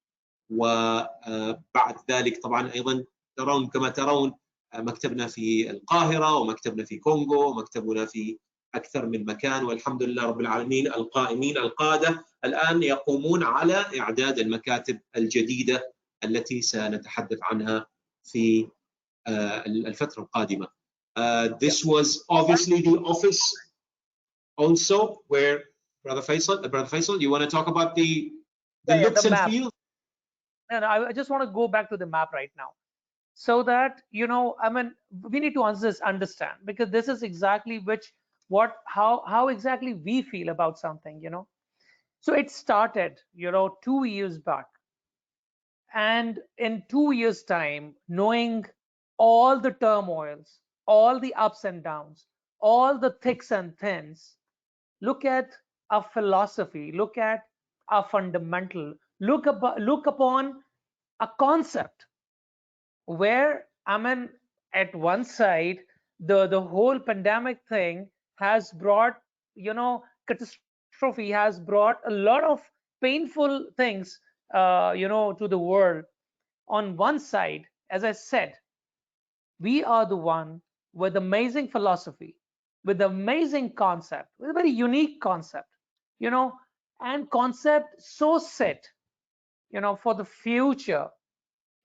وبعد ذلك طبعا ايضا ترون كما ترون مكتبنا في القاهره، ومكتبنا في كونغو، ومكتبنا في اكثر من مكان، والحمد لله رب العالمين. القائمين القاده الان يقومون على اعداد المكاتب الجديده التي سنتحدث عنها في الفتره القادمه. This was obviously the office also where Brother Faisal, you want to talk about the looks and feels? And I just want to go back to the map right now, so that I mean, we need to understand, because this is exactly how exactly we feel about something. So it started 2 years back, and in 2 years time, knowing all the turmoils, all the ups and downs, all the thicks and thins, look at our philosophy, look at our fundamental, look upon a concept where, I mean, at one side, the whole pandemic thing has brought catastrophe, has brought a lot of painful things to the world. On one side, as I said, we are the one with amazing philosophy, with amazing concept, with a very unique concept, and concept so set for the future,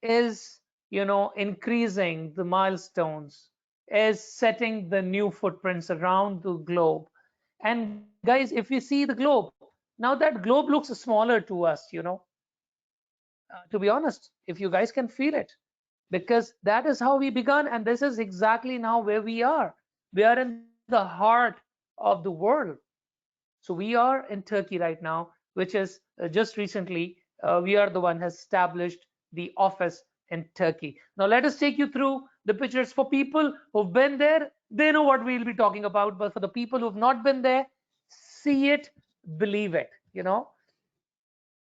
is increasing the milestones, is setting the new footprints around the globe. And guys, if you see the globe now, that globe looks smaller to us, to be honest, if you guys can feel it, because that is how we began, and this is exactly now where we are. We are in the heart of the world. So we are in Turkey right now, which is just recently we are the one has established the office in Turkey. Now let us take you through the pictures. For people who've been there, they know what we'll be talking about, but for the people who've not been there, see it, believe it.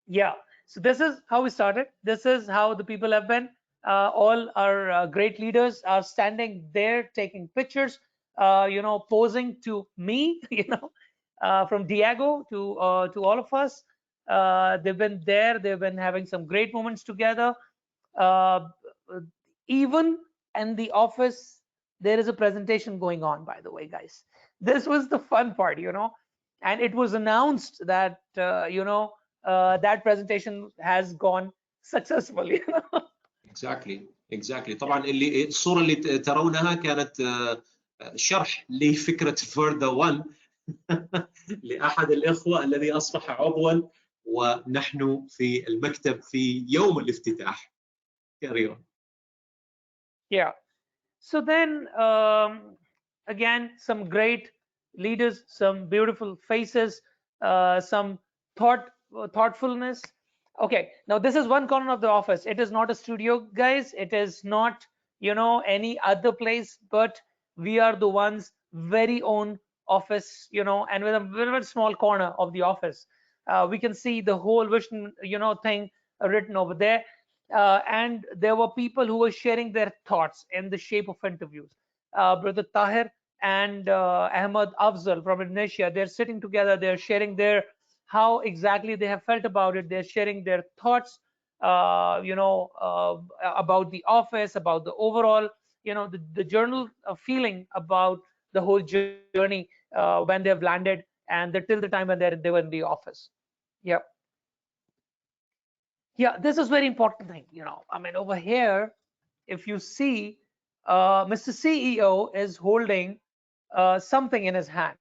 Yeah, so this is how we started. This is how the people have been. All our great leaders are standing there taking pictures, posing to me, from Diego to all of us. They've been there. They've been having some great moments together. Even in the office, there is a presentation going on, by the way, guys. This was the fun part, and it was announced that that presentation has gone successfully. exactly. طبعا الصورة اللي ترونها كانت شرح لفكرة VRDa1 لأحد الإخوة الذي أصبح عضوا، ونحن في المكتب في يوم الافتتاح. Carry on. Yeah. So then again, some great leaders, some beautiful faces, some thoughtfulness. Okay, now this is one corner of the office. It is not a studio, guys. It is not any other place, but we are the one's very own office, and with a very, very small corner of the office, we can see the whole vision thing written over there. And there were people who were sharing their thoughts in the shape of interviews. Brother Tahir and Ahmad Afzal from Indonesia, they're sitting together, they're sharing their how exactly they have felt about it. They're sharing their thoughts, about the office, about the overall, the journal feeling about the whole journey when they have landed and till the time when they were in the office. Yeah. Yeah, this is very important thing. I mean, over here, if you see, Mr. CEO is holding something in his hand.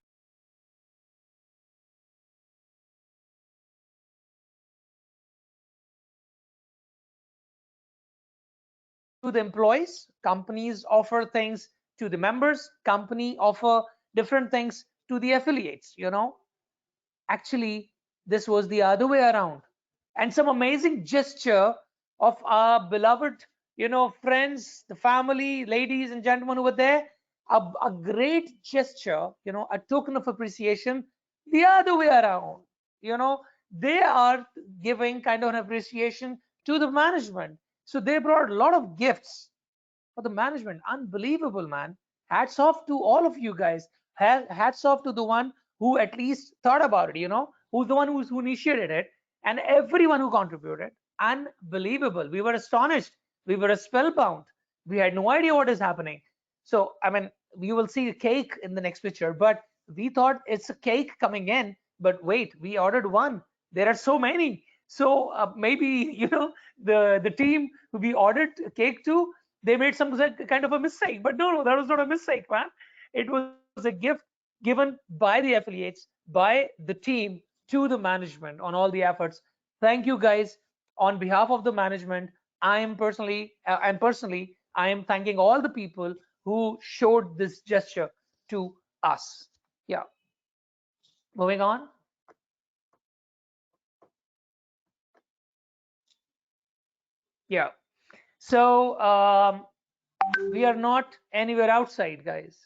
To the employees, companies offer things to the members, company offer different things to the affiliates. Actually, this was the other way around. And some amazing gesture of our beloved, friends, the family, ladies and gentlemen who were there. A great gesture, a token of appreciation the other way around. They are giving kind of an appreciation to the management. So they brought a lot of gifts for the management. Unbelievable, man. Hats off to all of you guys. Hats off to the one who at least thought about it, who's the one who initiated it, and everyone who contributed. Unbelievable. We were astonished. We were spellbound. We had no idea what is happening. So, I mean, you will see a cake in the next picture, but we thought it's a cake coming in. But wait, we ordered one. There are so many. So maybe, the team who we ordered cake to, they made some kind of a mistake. But no, that was not a mistake, man. It was a gift given by the affiliates, by the team, to the management on all the efforts. Thank you, guys. On behalf of the management, I am personally I am thanking all the people who showed this gesture to us. Yeah. Moving on. Yeah. So we are not anywhere outside, guys.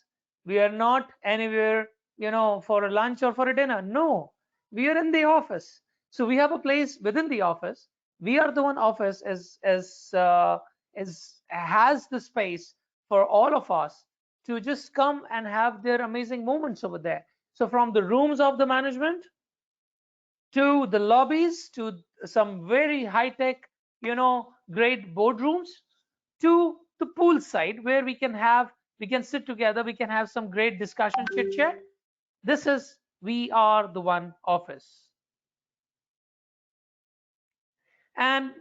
We are not anywhere, for a lunch or for a dinner. No, we are in the office. So we have a place within the office. We are the one office is has the space for all of us to just come and have their amazing moments over there. So from the rooms of the management to the lobbies to some very high tech, great boardrooms, to the pool side where we can sit together, we can have some great discussion, chit chat. This is we are the one office. And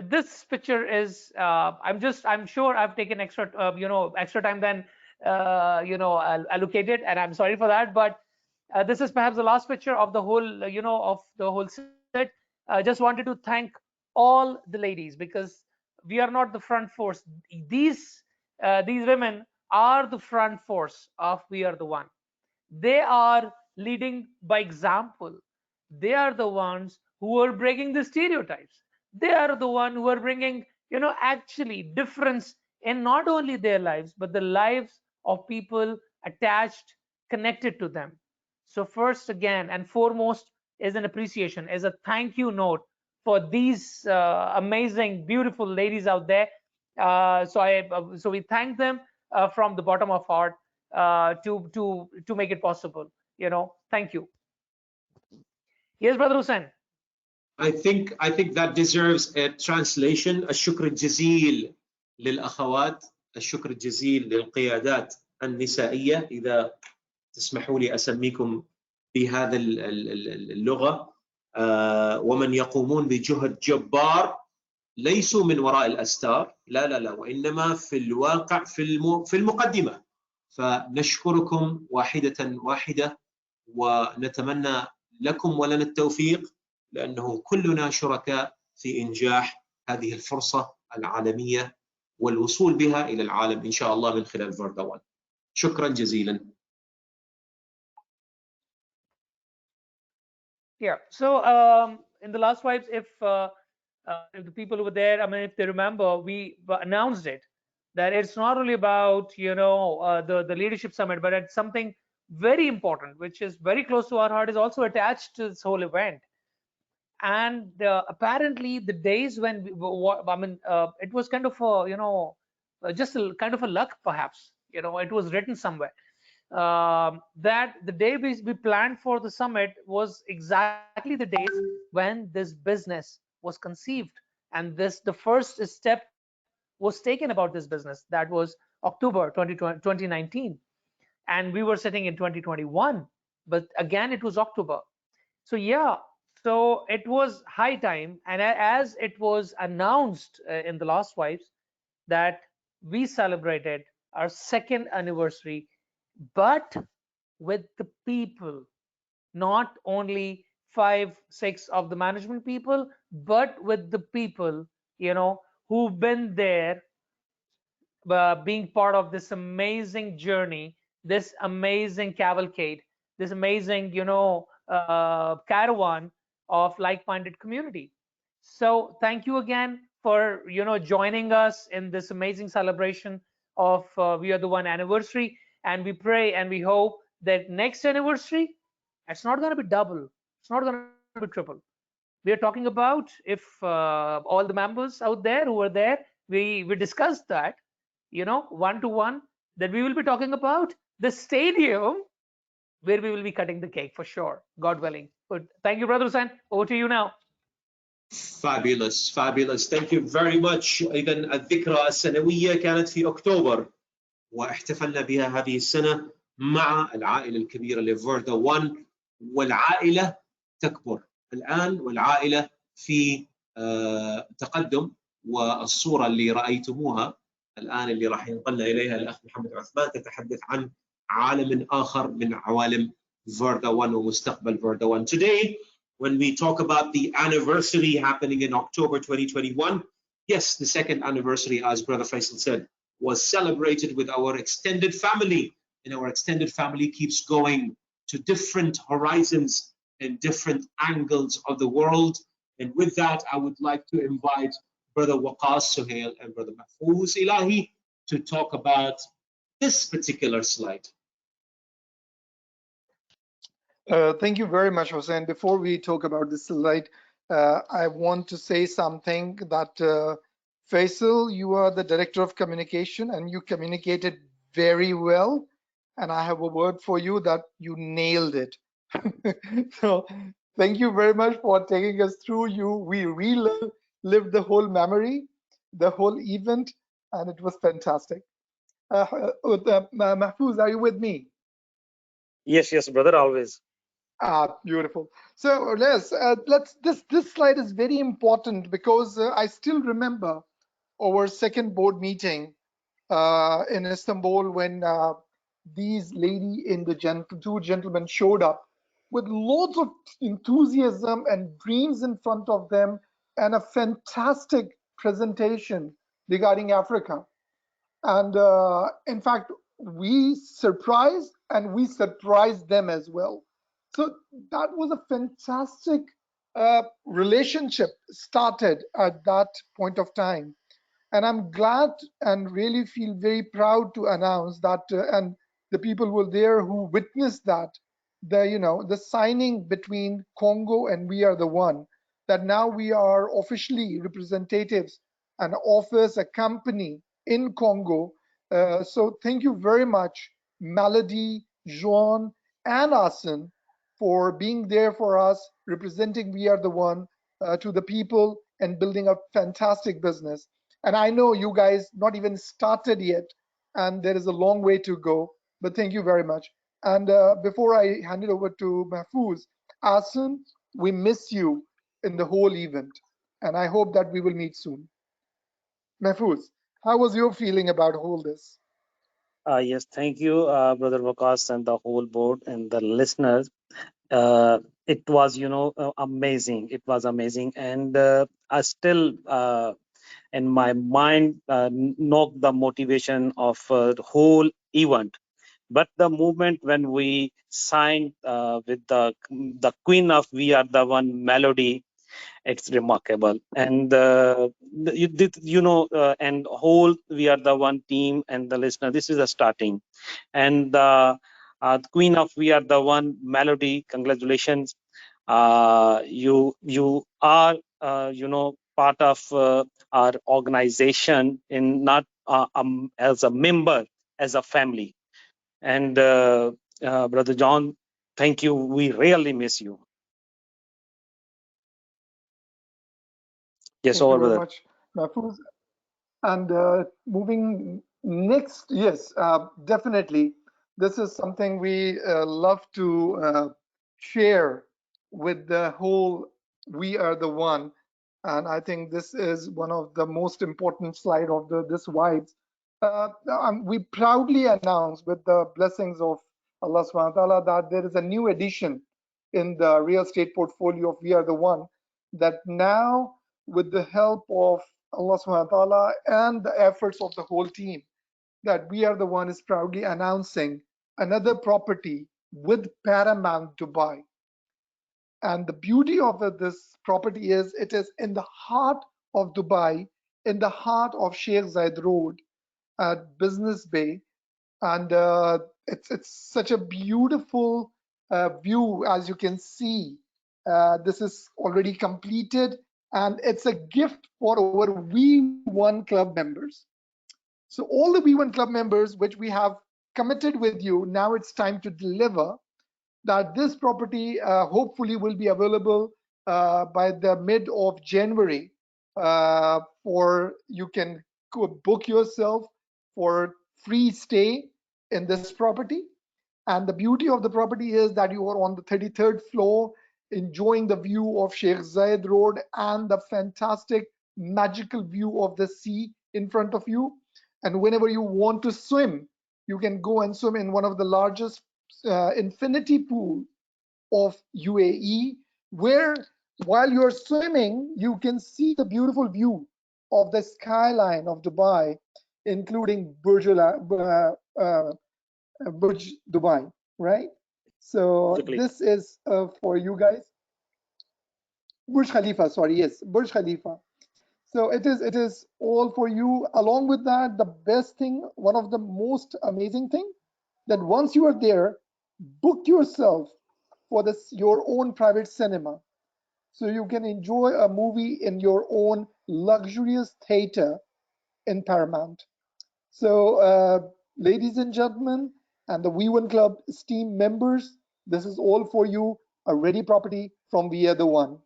this picture is I'm sure I've taken extra time than allocated, and I'm sorry for that. But this is perhaps the last picture of the whole of the whole set. I just wanted to thank all the ladies, because we are not the front force. These women are the front force of we are the one. They are leading by example. They are the ones who are breaking the stereotypes. They are the one who are bringing actually difference in not only their lives but the lives of people attached, connected to them. So first, again and foremost, is an appreciation, is a thank you note for these amazing, beautiful ladies out there. So we thank them from the bottom of heart, to make it possible. Thank you. Yes, Brother Hussein. I think that deserves a translation. الشكر الجزيل للأخوات، الشكر الجزيل للقيادات النسائية، إذا تسمحوا لي أسميكم بهذا اللغة، ومن يقومون بجهد جبار ليسوا من وراء الأستار، لا لا لا، وإنما في الواقع في المقدمة. فنشكركم واحدة واحدة، ونتمنى لكم ولنا التوفيق، لأنه كلنا شركاء في إنجاح هذه الفرصة العالمية والوصول بها إلى العالم إن شاء الله من خلال VRDa1. شكرا جزيلا. Yeah. So in the last vibes, if the people who were there, I mean, if they remember, we announced it, that it's not only about the leadership summit, but it's something very important, which is very close to our heart, is also attached to this whole event. And apparently the days when it was kind of a, just a kind of a luck, perhaps, it was written somewhere, that the day we planned for the summit was exactly the days when this business was conceived, and the first step was taken about this business. That was October 2019, and we were sitting in 2021, but again it was October. So yeah, so it was high time, and as it was announced in the last Wives, that we celebrated our second anniversary, but with the people, not only 5 6 of the management people, but with the people, who've been there, being part of this amazing journey, this amazing cavalcade, this amazing, caravan of like-minded community. So thank you again for, joining us in this amazing celebration of We Are the One anniversary. And we pray and we hope that next anniversary, it's not going to be double, it's not going to be triple. We are talking about, if all the members out there who were there, we discussed that, one to one, that we will be talking about the stadium where we will be cutting the cake for sure, God willing. But thank you, Brother Hussain. Over to you now. Fabulous, fabulous. Thank you very much. إذا الذكرى السنوية كانت في أكتوبر، واحتفلنا بها هذه السنة مع العائلة الكبيرة لفيردا 1، والعائلة تكبر الآن، والعائلة في تقدم. والصورة اللي رأيتموها الآن اللي راح ينقلنا إليها الأخ محمد عثمان تتحدث عن عالم آخر من عوالم VRDa 1 ومستقبل VRDa 1. Today, when we talk about the anniversary happening in October 2021, yes, the second anniversary, as Brother Faisal said, was celebrated with our extended family, and our extended family keeps going to different horizons and different angles of the world. And with that, I would like to invite Brother Waqas Suhail and Brother Mahfouz Ilahi to talk about this particular slide. Thank you very much, Hussain. Before we talk about this slide, I want to say something that Faisal, you are the Director of Communication and you communicated very well. And I have a word for you that you nailed it. So thank you very much for taking us through. We relived the whole memory, the whole event, and it was fantastic. Mahfouz, are you with me? Yes, brother, always. Beautiful. So this slide is very important because I still remember our second board meeting in Istanbul when these two gentlemen showed up with loads of enthusiasm and dreams in front of them and a fantastic presentation regarding Africa. And in fact, we surprised them as well. So that was a fantastic relationship started at that point of time. And I'm glad and really feel very proud to announce that, and the people who were there who witnessed that, the signing between Congo and We Are the One, that now we are officially representatives and office a company in Congo. So thank you very much, Melody, Joan, and Asen, for being there for us, representing We Are the One to the people and building a fantastic business. And I know you guys not even started yet, and there is a long way to go, but thank you very much. And before I hand it over to Mahfouz, Asen, we miss you in the whole event, and I hope that we will meet soon. Mahfouz, how was your feeling about all this? Yes, thank you, Brother Waqas and the whole board and the listeners. It was, amazing. It was amazing. And I still, in my mind, knocked the motivation of the whole event. But the moment when we signed with the Queen of We Are the One melody, it's remarkable. And and whole We Are the One team and the listener, this is a starting. And the Queen of We Are the One melody, congratulations. You are part of our organization in not as a member, as a family. And Brother John, thank you. We really miss you. Yes, Thank you over, very brother. much, Mahfouz. And moving next, yes, definitely. This is something we love to share with the whole We Are the One. And I think this is one of the most important slide of this vibes. We proudly announce with the blessings of Allah subhanahu wa ta'ala that there is a new addition in the real estate portfolio of We Are the One, that now with the help of Allah subhanahu wa ta'ala and the efforts of the whole team, that We Are the One is proudly announcing another property with Paramount Dubai. And the beauty of this property is it is in the heart of Dubai, in the heart of Sheikh Zayed Road at Business Bay. And it's such a beautiful view, as you can see. This is already completed, and it's a gift for our V1 club members. So all the V1 club members, which we have committed with you, now it's time to deliver. That this property hopefully will be available by the mid of January. For you can book yourself for free stay in this property. And the beauty of the property is that you are on the 33rd floor, enjoying the view of Sheikh Zayed Road and the fantastic magical view of the sea in front of you. And whenever you want to swim, you can go and swim in one of the largest infinity pool of UAE, where while you're swimming, you can see the beautiful view of the skyline of Dubai, including Burj Dubai, right? So this is for you guys. Burj Khalifa, sorry, yes, Burj Khalifa. So it is all for you. Along with that, the best thing, one of the most amazing thing, that once you are there, book yourself for your own private cinema, so you can enjoy a movie in your own luxurious theater in Paramount. So, ladies and gentlemen, and the V1 Club esteemed members, this is all for you, a ready property from We Are the One.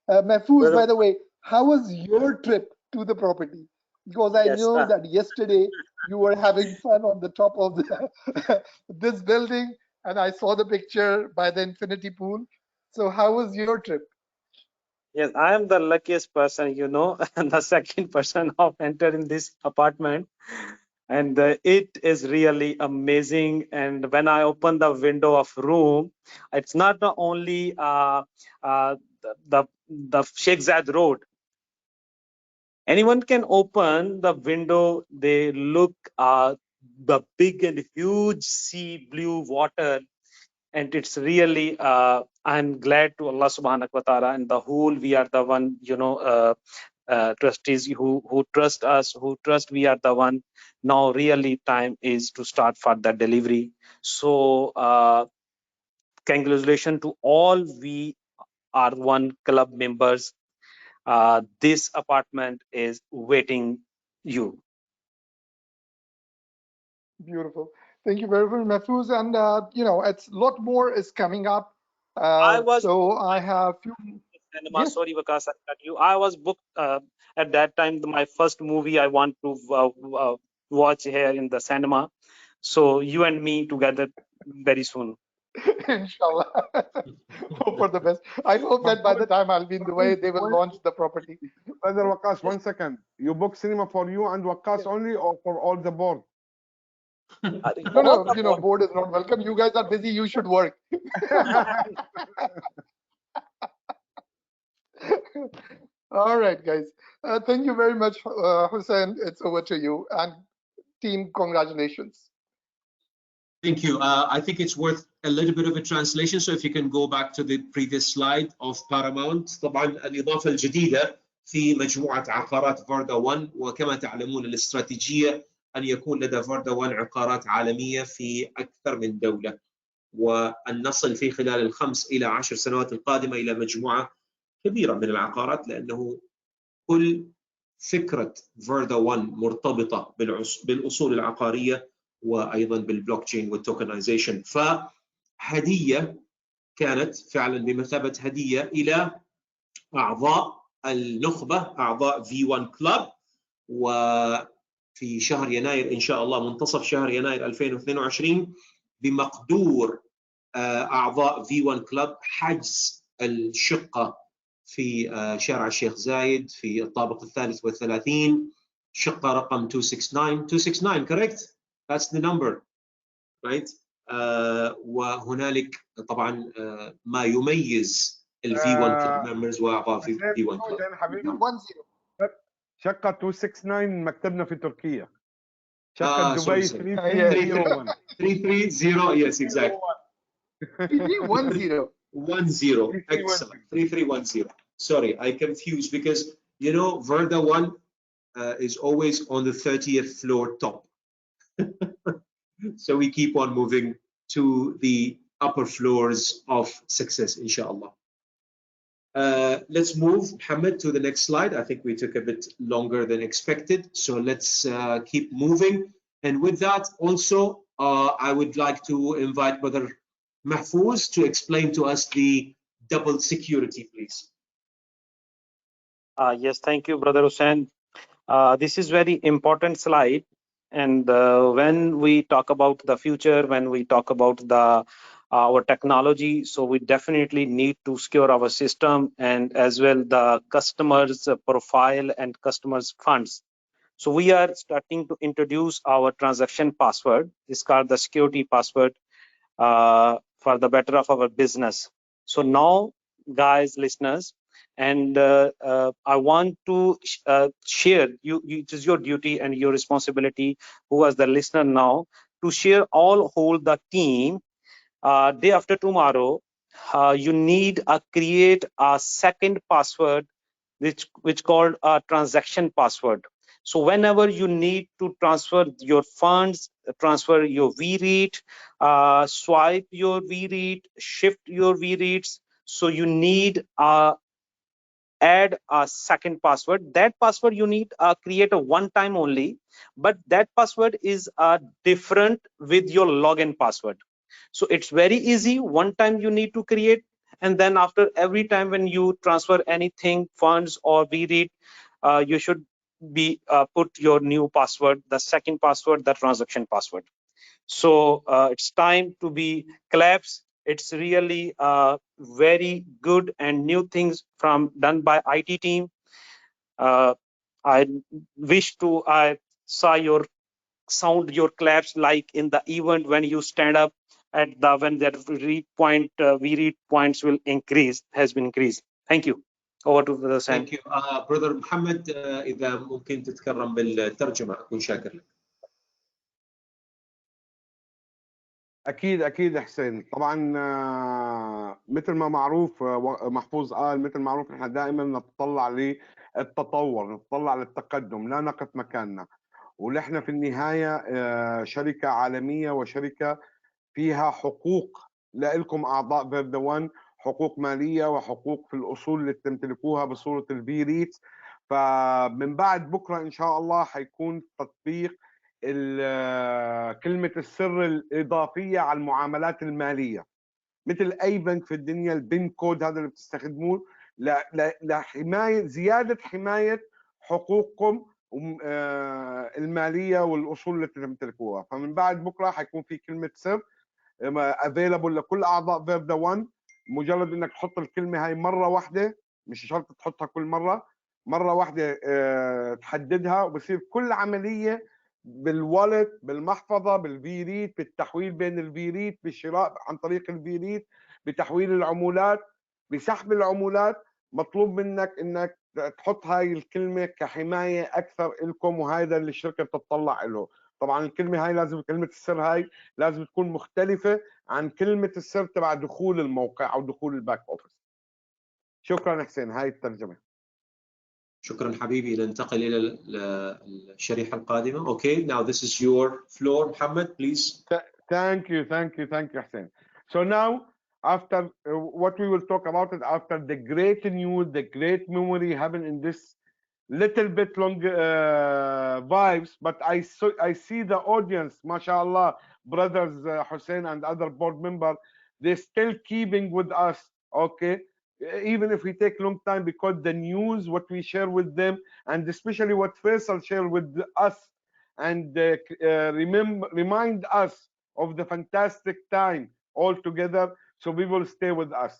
Mahfouz, by the way, how was your trip to the property? Because I know that yesterday you were having fun on the top of this building, and I saw the picture by the infinity pool. So how was your trip? Yes, I am the luckiest person, and the second person of entering this apartment. And it is really amazing. And when I open the window of room, it's not only the Sheikh Zayed Road. Anyone can open the window. They look the big and huge sea blue water, and it's really I'm glad to Allah subhanahu wa ta'ala and the whole We Are the One trustees who trust us, who trust We Are the One. Now really time is to start for the delivery. So congratulations to all We Are One club members. This apartment is waiting you. Beautiful. Thank you very much, Mahfouz. And it's a lot more is coming up. So I have few. Cinema. Yes. Sorry, Vikas, I cut you. I was booked at that time. My first movie I want to watch here in the cinema. So you and me together very soon. Inshallah. Hope for the best. I hope that by the time I'll be in Dubai, they will launch the property. Brother Waqas, 1 second. You book cinema for you and Waqas only, or for all the board? No, board is not welcome. You guys are busy. You should work. All right, guys. Thank you very much, Hussein. It's over to you. And team, congratulations. Thank you. I think it's worth a little bit of a translation. So if you can go back to the previous slide of Paramount. طبعا الإضافة الجديدة في مجموعة عقارات VRDa 1، وكما تعلمون الاستراتيجية أن يكون لدى VRDa 1 عقارات عالمية في أكثر من دولة. وأن نصل في خلال ال5 إلى 10 سنوات القادمة إلى مجموعة كبيرة من العقارات، لأنه كل فكرة VRDa1 مرتبطة بالأصول العقارية وأيضا بالبلوك تشين والتوكنايزيشن. فهدية كانت فعلا بمثابة هدية إلى أعضاء النخبة، أعضاء V1 كلاب. وفي شهر يناير إن شاء الله، منتصف شهر يناير 2022، بمقدور أعضاء V1 كلاب حجز الشقة في شارع الشيخ زايد في الطابق الثالث والثلاثين، شقة رقم 269 correct? That's the number, right? وهنالك طبعا ما يميز ال V1 Club members وأعضاء V1 Club. حبيبي 10 شقة 269 مكتبنا في تركيا. شقة دبي 330 330 yes exactly 310 excellent 3310. Sorry, I confused because you know VRDa1 is always on the 30th floor top. So we keep on moving to the upper floors of success, inshallah. Let's move, Mohammed, to the next slide. I think we took a bit longer than expected, so let's keep moving. And with that, also, I would like to invite Brother Mahfouz to explain to us the double security, please. Yes, thank you, Brother Hussein. This is very important slide. And when we talk about the future, when we talk about our technology, so we definitely need to secure our system and as well the customers' profile and customers' funds. So we are starting to introduce our transaction password. This is called the security password for the better of our business. So now, guys, listeners, and I want to share, it is your duty and your responsibility, who is the listener now, to share whole the team. Day after tomorrow, you need create a second password, which called a transaction password. So whenever you need to transfer your funds, transfer your VRDa, swipe your VRDa, shift your VRDs, so you need add a second password. That password you need create a one time only, but that password is different with your login password. So it's very easy. One time you need to create, and then after every time when you transfer anything, funds or VRDa, you should be put your new password, the second password, the transaction password. So it's time to be collapsed. It's really very good and new things done by IT team. I saw your sound, your claps like in the event when you stand up at when that VRDa points will has been increased. Thank you. Over to the Sam. Thank you. Brother Muhammad, إذا ممكن تتكرم بالترجمة أكون شاكر لك. اكيد حسين. طبعا مثل ما معروف محفوظ قال، مثل ما معروف احنا دائما نتطلع للتطور، نتطلع للتقدم، لا نقف مكاننا. ونحن في النهايه شركه عالميه وشركه فيها حقوق لكم اعضاء VRDa1، حقوق ماليه وحقوق في الاصول اللي تمتلكوها بصوره الفيريت. فمن بعد بكره ان شاء الله حيكون تطبيق كلمة السر الإضافية على المعاملات المالية، مثل أي بنك في الدنيا. البين كود هذا اللي بتستخدموه لحماية، زيادة حماية حقوقكم المالية والأصول اللي تمتلكوها. فمن بعد بكرة حيكون في كلمة سر افيلابل لكل أعضاء VRDa1. مجرد إنك تحط الكلمة هاي مرة واحدة، مش شرط تحطها كل مرة واحدة تحددها، وبصير كل عملية بالوالت، بالمحفظه، بالفيريت، بالتحويل بين الفيريت، بالشراء عن طريق الفيريت، بتحويل العمولات، بسحب العمولات. مطلوب منك انك تحط هاي الكلمه كحمايه اكثر لكم، وهذا اللي الشركه بتطلع له. طبعا الكلمه هاي لازم، كلمه السر هاي لازم تكون مختلفه عن كلمه السر تبع دخول الموقع او دخول الباك اوفيس. شكرا حسين، هاي الترجمه. شكرا حبيبي. ننتقل إلى الشريحة القادمة. Okay, now this is your floor, Muhammad, please. Thank you حسين. So now, after what we will talk about it, after the great news, the great memory happened in this little bit long vibes, but I see the audience, mashallah, brothers Hussein and other board member, they're still keeping with us, okay? Even if we take long time, because the news, what we share with them, and especially what Faisal share with us, and remind us of the fantastic time all together, so we will stay with us.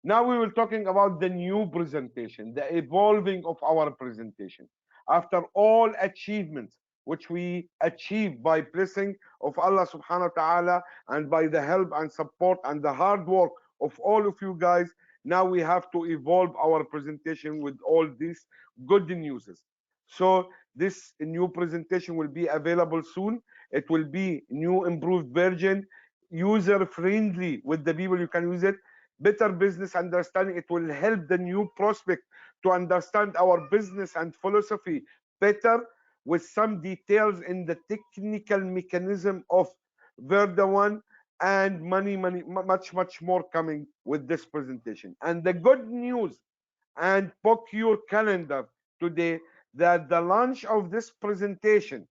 Now we will talking about the new presentation, the evolving of our presentation. After all achievements which we achieved by blessing of Allah subhanahu wa ta'ala, and by the help and support and the hard work of all of you guys, now we have to evolve our presentation with all these good news. So this new presentation will be available soon. It will be new improved version, user friendly with the people you can use it, better business understanding. It will help the new prospect to understand our business and philosophy better, with some details in the technical mechanism of VRDa1, and much more coming with this presentation. And the good news, and book your calendar today, that the launch of this presentation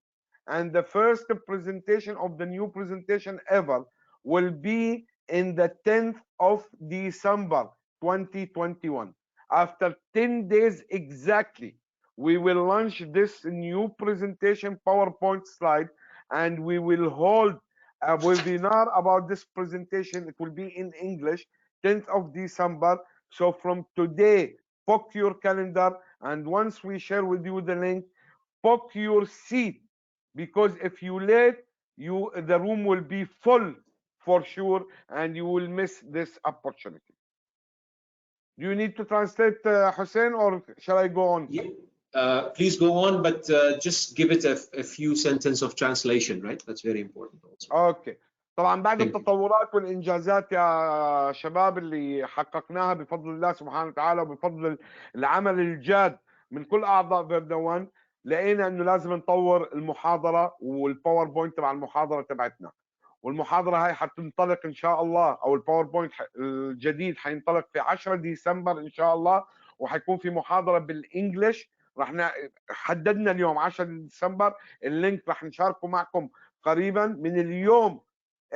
and the first presentation of the new presentation ever will be in the 10th of December 2021. After 10 days exactly, we will launch this new presentation PowerPoint slide, and we will hold a webinar about this presentation. It will be in English, 10th of December. So from today, book your calendar, and once we share with you the link, book your seat, because if you late, the room will be full for sure, and you will miss this opportunity. Do you need to translate, Hussein, or shall I go on? Yeah. Please go on, but just give it a few sentences of translation, right? That's very important also. اوكي. طبعا بعد Thank you. التطورات والانجازات يا شباب اللي حققناها بفضل الله سبحانه وتعالى، وبفضل العمل الجاد من كل اعضاء VRDa1، لقينا انه لازم نطور المحاضره والباوربوينت تبع المحاضره تبعتنا. والمحاضره هاي حتنطلق ان شاء الله، او الباوربوينت الجديد حينطلق في 10 ديسمبر ان شاء الله، وحيكون في محاضره بالانجلش. حددنا اليوم 10 ديسمبر، اللينك رح نشاركه معكم قريبا من اليوم.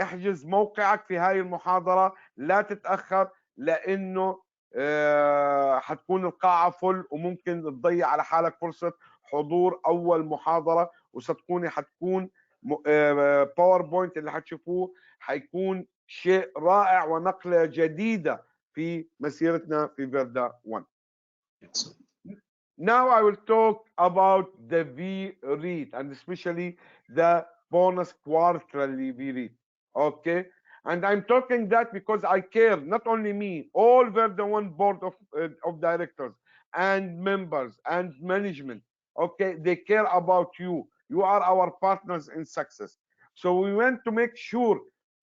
احجز موقعك في هاي المحاضرة، لا تتأخر، لأنه حتكون القاعة فل، وممكن تضيع على حالك فرصة حضور أول محاضرة. وصدقوني حتكون باوربوينت اللي حتشوفوه حيكون شيء رائع ونقلة جديدة في مسيرتنا في VRDa1. Now I will talk about the VREIT, and especially the bonus quarterly VREIT. Okay, and I'm talking that because I care, not only me, all VRDa1 board of directors and members and management. Okay, they care about you. You are our partners in success. So we want to make sure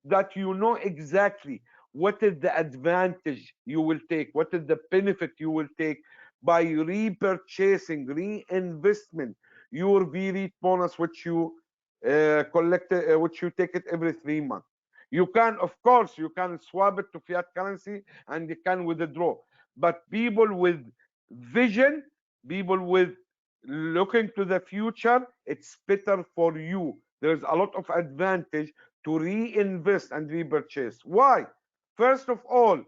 that you know exactly what is the advantage you will take, what is the benefit you will take by repurchasing, reinvestment your VREIT bonus, which you collect, which you take it every 3 months. You can, of course, you can swap it to fiat currency and you can withdraw. But people with vision, people with looking to the future, it's better for you. There's a lot of advantage to reinvest and repurchase. Why? First of all,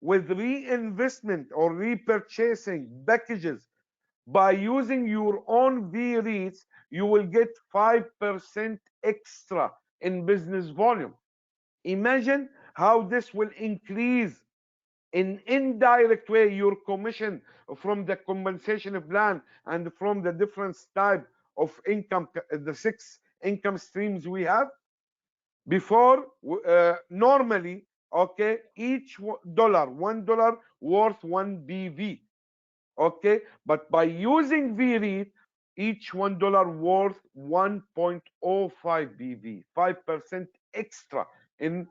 with reinvestment or repurchasing packages, by using your own VREITs, you will get 5% extra in business volume. Imagine how this will increase in indirect way your commission from the compensation plan and from the different type of income, the 6 income streams we have. Before, normally, okay, each $1 worth 1 BV. Okay, but by using VREIT, each $1 worth 1.05 BV, 5% extra in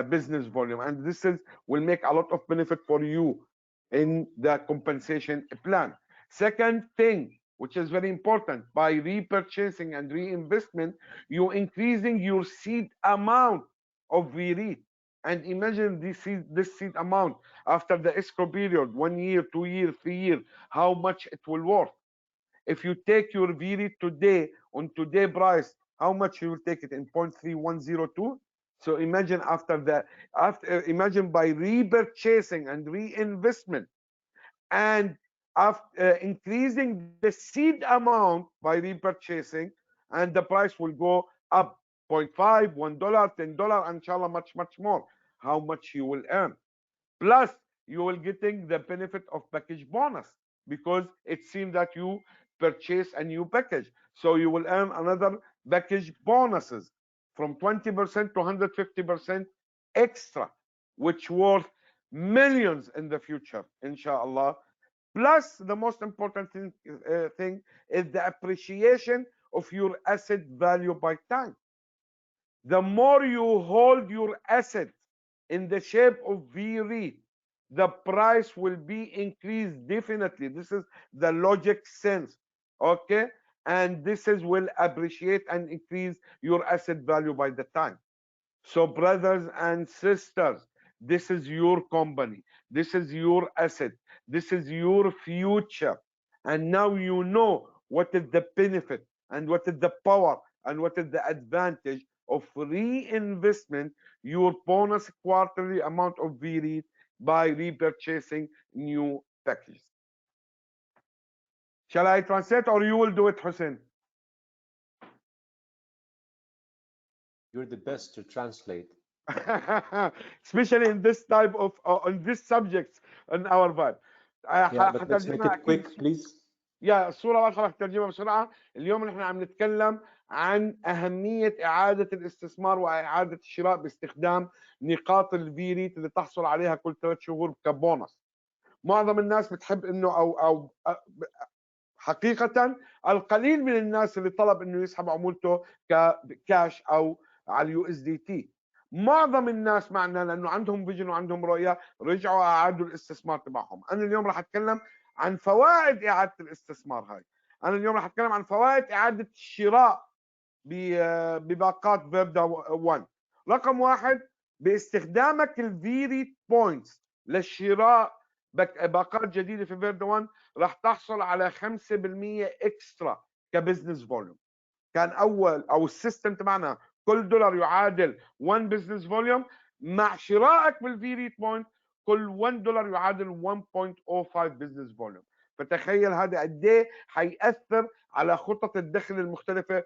business volume, and this will make a lot of benefit for you in the compensation plan. Second thing, which is very important, by repurchasing and reinvestment, you're increasing your seed amount of VREIT. And imagine this seed amount after the escrow period, 1 year, 2 year, 3 year, how much it will worth. If you take your VRDa today on today price, how much you will take it in 0.3102? So imagine imagine by repurchasing and reinvestment and after increasing the seed amount by repurchasing, and the price will go up 0.5, $1, $10, inshallah, much more. How much you will earn? Plus, you will getting the benefit of package bonus because it seems that you purchase a new package. So you will earn another package bonuses from 20% to 150% extra, which worth millions in the future, inshallah. Plus, the most important thing is the appreciation of your asset value by time. The more you hold your asset in the shape of VRDa, the price will be increased definitely. This is the logic sense, okay? And this is will appreciate and increase your asset value by the time. So brothers and sisters, this is your company. This is your asset. This is your future. And now you know what is the benefit and what is the power and what is the advantage of reinvestment your bonus quarterly amount of VRDa by repurchasing new packages. Shall I translate or you will do it, Hussein? You're the best to translate. Especially in this type of on this subjects in our vibe. Yeah, but let's make it quick, please. يا الصورة واضحة رح ترجمها بسرعة. اليوم نحن عم نتكلم عن أهمية إعادة الاستثمار وإعادة الشراء باستخدام نقاط الفيريت اللي تحصل عليها كل 3 شهور كبونص. معظم الناس بتحب إنه أو حقيقة القليل من الناس اللي طلب إنه يسحب عمولته ككاش أو على اليو اس دي تي. معظم الناس معنا لانه عندهم فيجن وعندهم رؤيه رجعوا اعادوا الاستثمار تبعهم. انا اليوم راح اتكلم عن فوائد اعاده الاستثمار هاي. انا اليوم راح اتكلم عن فوائد اعاده الشراء بباقات VRDa 1. رقم واحد، باستخدامك الفيري بوينتس للشراء باقات جديده في VRDa 1 راح تحصل على 5% اكسترا كبزنس فوليوم. كان اول او السيستم تبعنا كل دولار يعادل 1 بزنس فوليوم، مع شرائك بالفيريت بوينت كل 1 دولار يعادل 1.05 بزنس فوليوم. فتخيل هذا قد ايه حيأثر على خطط الدخل المختلفه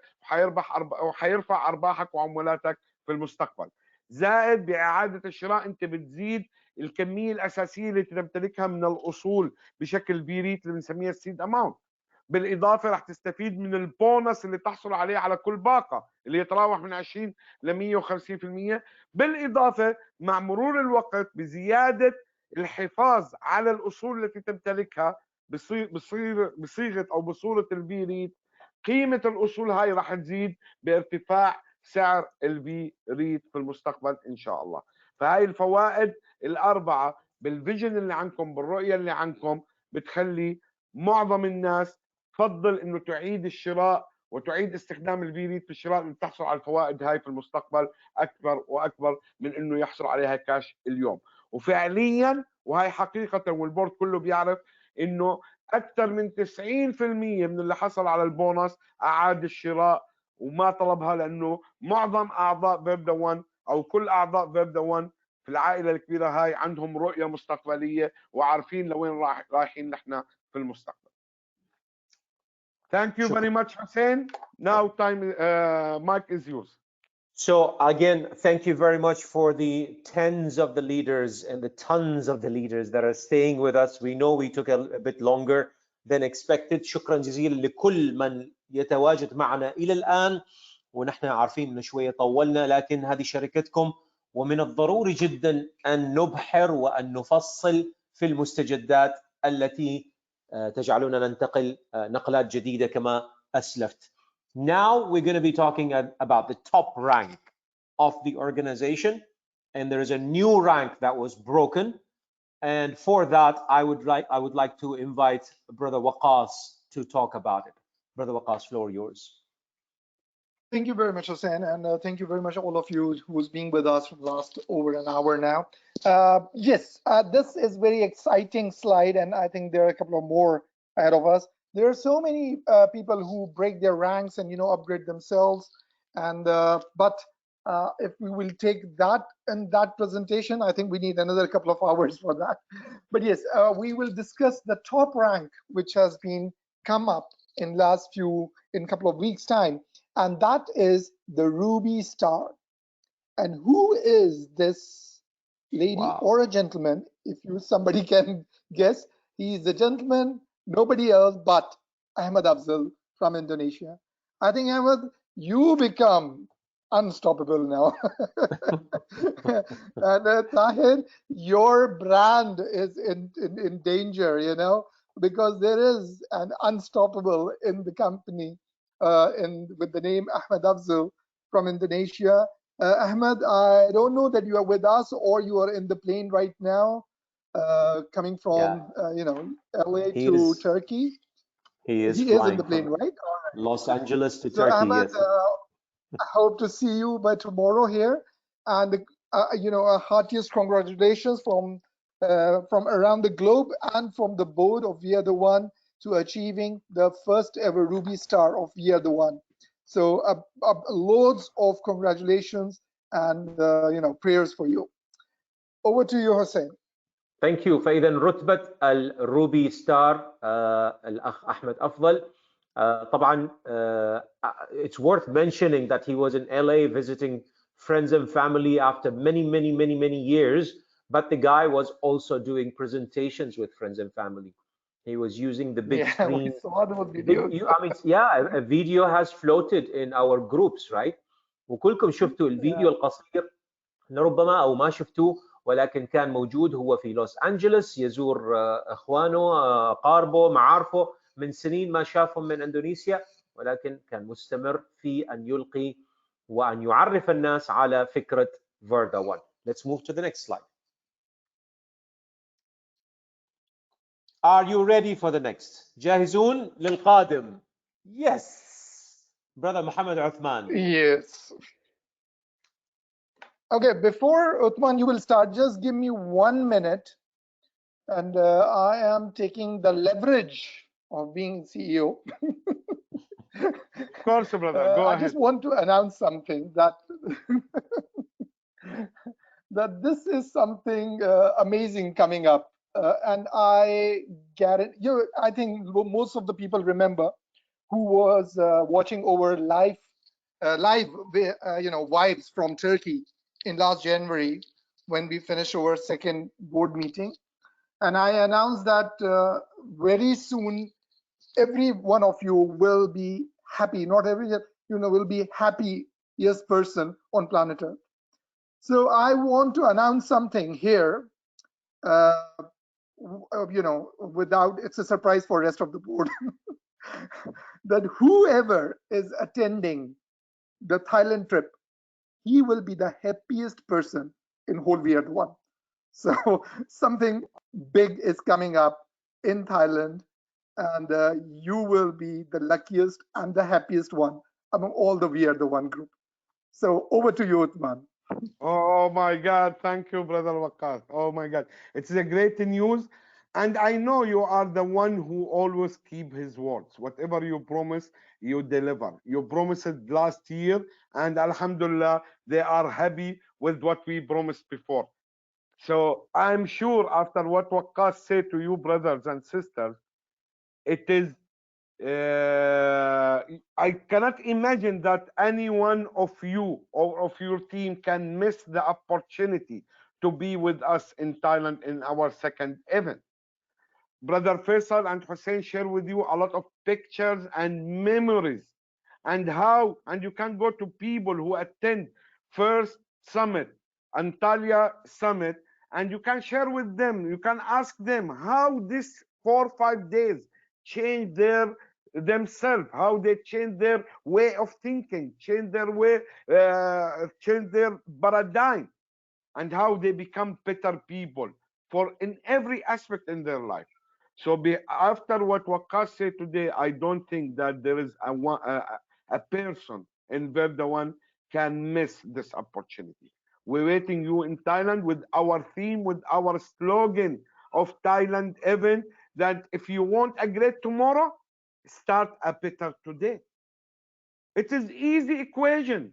وحيرفع ارباحك وعمولاتك في المستقبل. زائد باعاده الشراء انت بتزيد الكميه الاساسيه اللي تمتلكها من الاصول بشكل فيريت اللي بنسميها السيد اماونت. بالاضافه رح تستفيد من البونص اللي تحصل عليه على كل باقه اللي يتراوح من 20 ل 150%. بالاضافه مع مرور الوقت بزياده الحفاظ على الاصول التي تمتلكها بصيغه او بصوره الفي قيمه الاصول هاي رح تزيد بارتفاع سعر الفي ريت في المستقبل ان شاء الله. فهاي الفوائد الاربعه بالفيجن اللي عندكم بالرؤيه اللي عندكم بتخلي معظم الناس تفضل انه تعيد الشراء وتعيد استخدام الفيريت في الشراء لتحصل على الفوائد هاي في المستقبل اكبر واكبر من انه يحصل عليها كاش اليوم. وفعليا وهي حقيقه والبورد كله بيعرف انه اكثر من 90% من اللي حصل على البونص اعاد الشراء وما طلبها، لانه معظم اعضاء VRDa 1 او كل اعضاء VRDa 1 في العائله الكبيره هاي عندهم رؤيه مستقبليه وعارفين لوين رايحين نحن في المستقبل. Thank you very much, Hussein. Now mic is yours. So again, thank you very much for the tens of the leaders and the tons of the leaders that are staying with us. We know we took a bit longer than expected. شكرا جزيلا لكل من يتواجد معنا إلى الآن، ونحن عارفين إنه شوية طولنا، لكن هذه شركتكم ومن الضروري جدا أن نبحر وأن نفصل في المستجدات التي تجعلنا ننتقل نقلات جديدة كما أسلفت. Now we're going to be talking about the top rank of the organization, and there is a new rank that was broken. And for that, I would like to invite Brother Waqas to talk about it. Brother Waqas, floor yours. Thank you very much, Hussein, and thank you very much all of you who's been with us for the last over an hour now. Yes, this is very exciting slide, and I think there are a couple of more ahead of us. There are so many people who break their ranks and upgrade themselves, and if we will take that and that presentation, I think we need another couple of hours for that. But yes, we will discuss the top rank which has been come up in in a couple of weeks time, and that is the Ruby Star. And who is this lady or a gentleman? If somebody can guess, he is a gentleman, nobody else but Ahmed Afzal from Indonesia. I think, Ahmed, you become unstoppable now. And Tahir, your brand is in danger, because there is an unstoppable in the company with the name Ahmed Afzal from Indonesia. Ahmed, I don't know that you are with us or you are in the plane right now, coming from LA to Turkey. He is He is in flying the plane, from right? Los Angeles to So Turkey. Ahmed, Yes. I hope to see you by tomorrow here, and heartiest congratulations from around the globe and from the board of VRDa1 to achieving the first ever Ruby Star of VRDa1. So loads of congratulations and prayers for you. Over to you, Hussein. Thank you. فإذا رتبة الروبي ستار الأخ أحمد أفضل. طبعا it's worth mentioning that he was in LA visiting friends and family after many years, but the guy was also doing presentations with friends and family. He was using the big screen. We saw those videos. A video has floated in our groups, right? وكلكم شفتوا الفيديو القصير، لربما أو ما شفتوه، ولكن كان موجود. هو في لوس أنجلوس يزور إخوانه، قاربه، معارفه، من سنين ما شافهم من إندونيسيا، ولكن كان مستمر في أن يلقي وأن يعرف الناس على فكرة VRDa1. Let's move to the next slide. Are you ready for the next? جاهزون للقادم؟ Yes. Brother Muhammad Uthman. Yes. Okay, before Uthman, you will start, just give me 1 minute, and I am taking the leverage of being CEO. Of course, brother, go ahead. I just want to announce something that that this is something amazing coming up, and I guarantee I think most of the people remember who was watching over live vibes from Turkey in last January when we finished our second board meeting, and I announced that very soon every one of you will be happy. Not every will be happiest person on planet Earth. So I want to announce something here. Without, it's a surprise for the rest of the board. That whoever is attending the Thailand trip, he will be the happiest person in whole VRDa1. So something big is coming up in Thailand, and you will be the luckiest and the happiest one among all the VRDa1 group. So over to you, Uthman. Oh my God, thank you, brother Waqas. Oh my God, it's a great news. And I know you are the one who always keep his words. Whatever you promise, you deliver. You promised it last year, and Alhamdulillah, they are happy with what we promised before. So I'm sure after what Waqas said to you, brothers and sisters, it is I cannot imagine that any one of you or of your team can miss the opportunity to be with us in Thailand in our second event. Brother Faisal and Hussein share with you a lot of pictures and memories, and you can go to people who attend first summit, Antalya summit, and you can share with them, you can ask them how this 4 or 5 days changed themselves, how they change their way of thinking, change their paradigm, and how they become better people for in every aspect in their life. So after what Waqas said today, I don't think that there is a person in VRDa1 can miss this opportunity. We're waiting you in Thailand with our theme, with our slogan of Thailand event, that if you want a great tomorrow, start a better today. It is easy equation.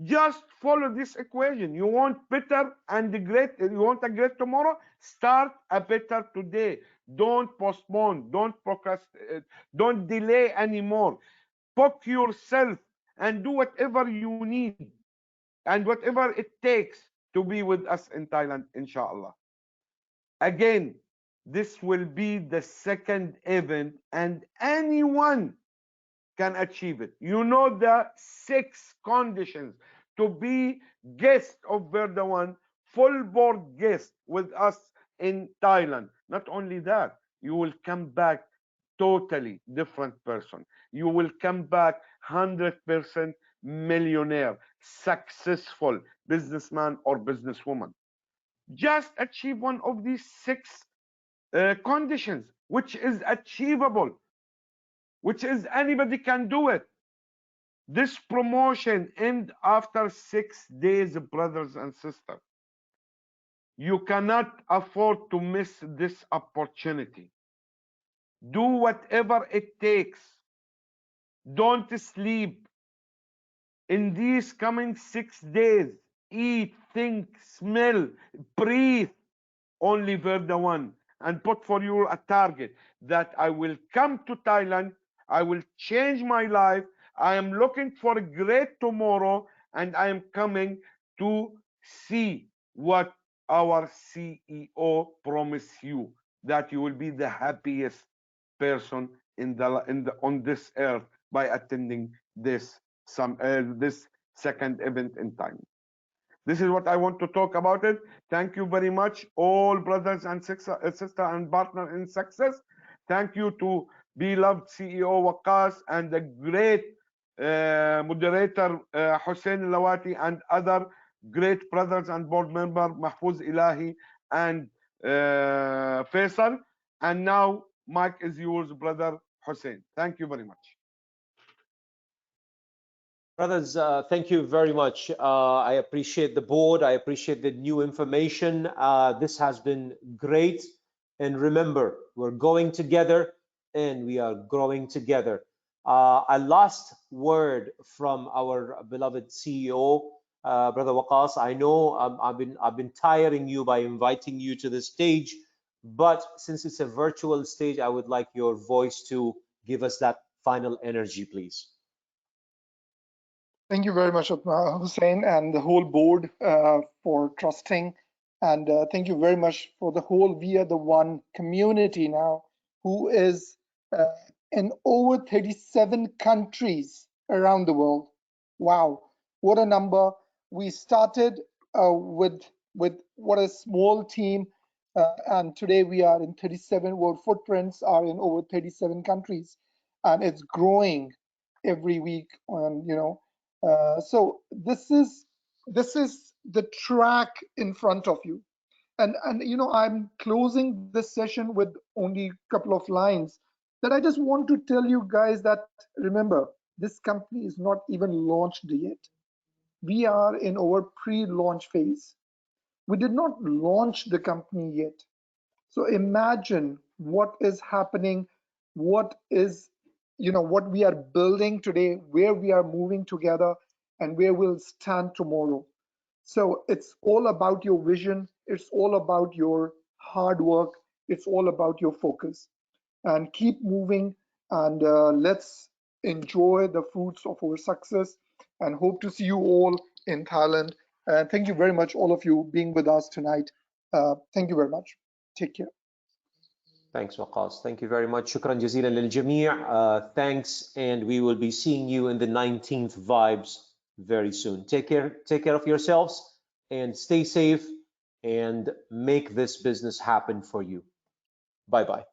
Just follow this equation. You want better and great, you want a great tomorrow, start a better today. Don't postpone, don't procrastinate, don't delay anymore. Book yourself and do whatever you need and whatever it takes to be with us in Thailand, inshallah. Again, this will be the second event and anyone can achieve it. You know the 6 conditions to be guest of VRDa1, full board guest with us in Thailand. Not only that, you will come back totally different person. You will come back 100% millionaire, successful businessman or businesswoman. Just achieve one of these 6 conditions, which is achievable, which is anybody can do it. This promotion end after 6 days, brothers and sisters. You cannot afford to miss this opportunity. Do whatever it takes. Don't sleep. In these coming 6 days, eat, think, smell, breathe only VRDa1, and put for you a target that I will come to Thailand, I will change my life, I am looking for a great tomorrow, and I am coming to see what our CEO promised you, that you will be the happiest person on this earth by attending this second event in time. This is what I want to talk about it. Thank you very much, all brothers and sister and partner in success. Thank you to beloved CEO Waqas and the great moderator Hussein Lawati and other great brothers and board member Mahfouz Ilahi and Faisal. And now, mic is yours, brother Hussein. Thank you very much. Brothers, thank you very much. I appreciate the board. I appreciate the new information. This has been great. And remember, we're going together and we are growing together. A last word from our beloved CEO, Brother Waqas. I know I've been tiring you by inviting you to the stage, but since it's a virtual stage, I would like your voice to give us that final energy, please. Thank you very much, Hussein, and the whole board for trusting. And thank you very much for the whole VRDa1 community now, who is in over 37 countries around the world. Wow, what a number. We started with what a small team, and today we are in 37, world footprints are in over 37 countries, and it's growing every week. And so this is the track in front of you. And I'm closing this session with only a couple of lines that I just want to tell you guys that, remember, this company is not even launched yet. We are in our pre-launch phase. We did not launch the company yet. So imagine what is happening, what is what we are building today, where we are moving together, and where we'll stand tomorrow. So it's all about your vision. It's all about your hard work. It's all about your focus. And keep moving, and let's enjoy the fruits of our success, and hope to see you all in Thailand. And thank you very much, all of you, being with us tonight. Thank you very much. Take care. Thanks, Waqas. Thank you very much. Shukran jazeelan lil jamee'. Thanks, and we will be seeing you in the 19th Vibes very soon. Take care of yourselves and stay safe and make this business happen for you. Bye-bye.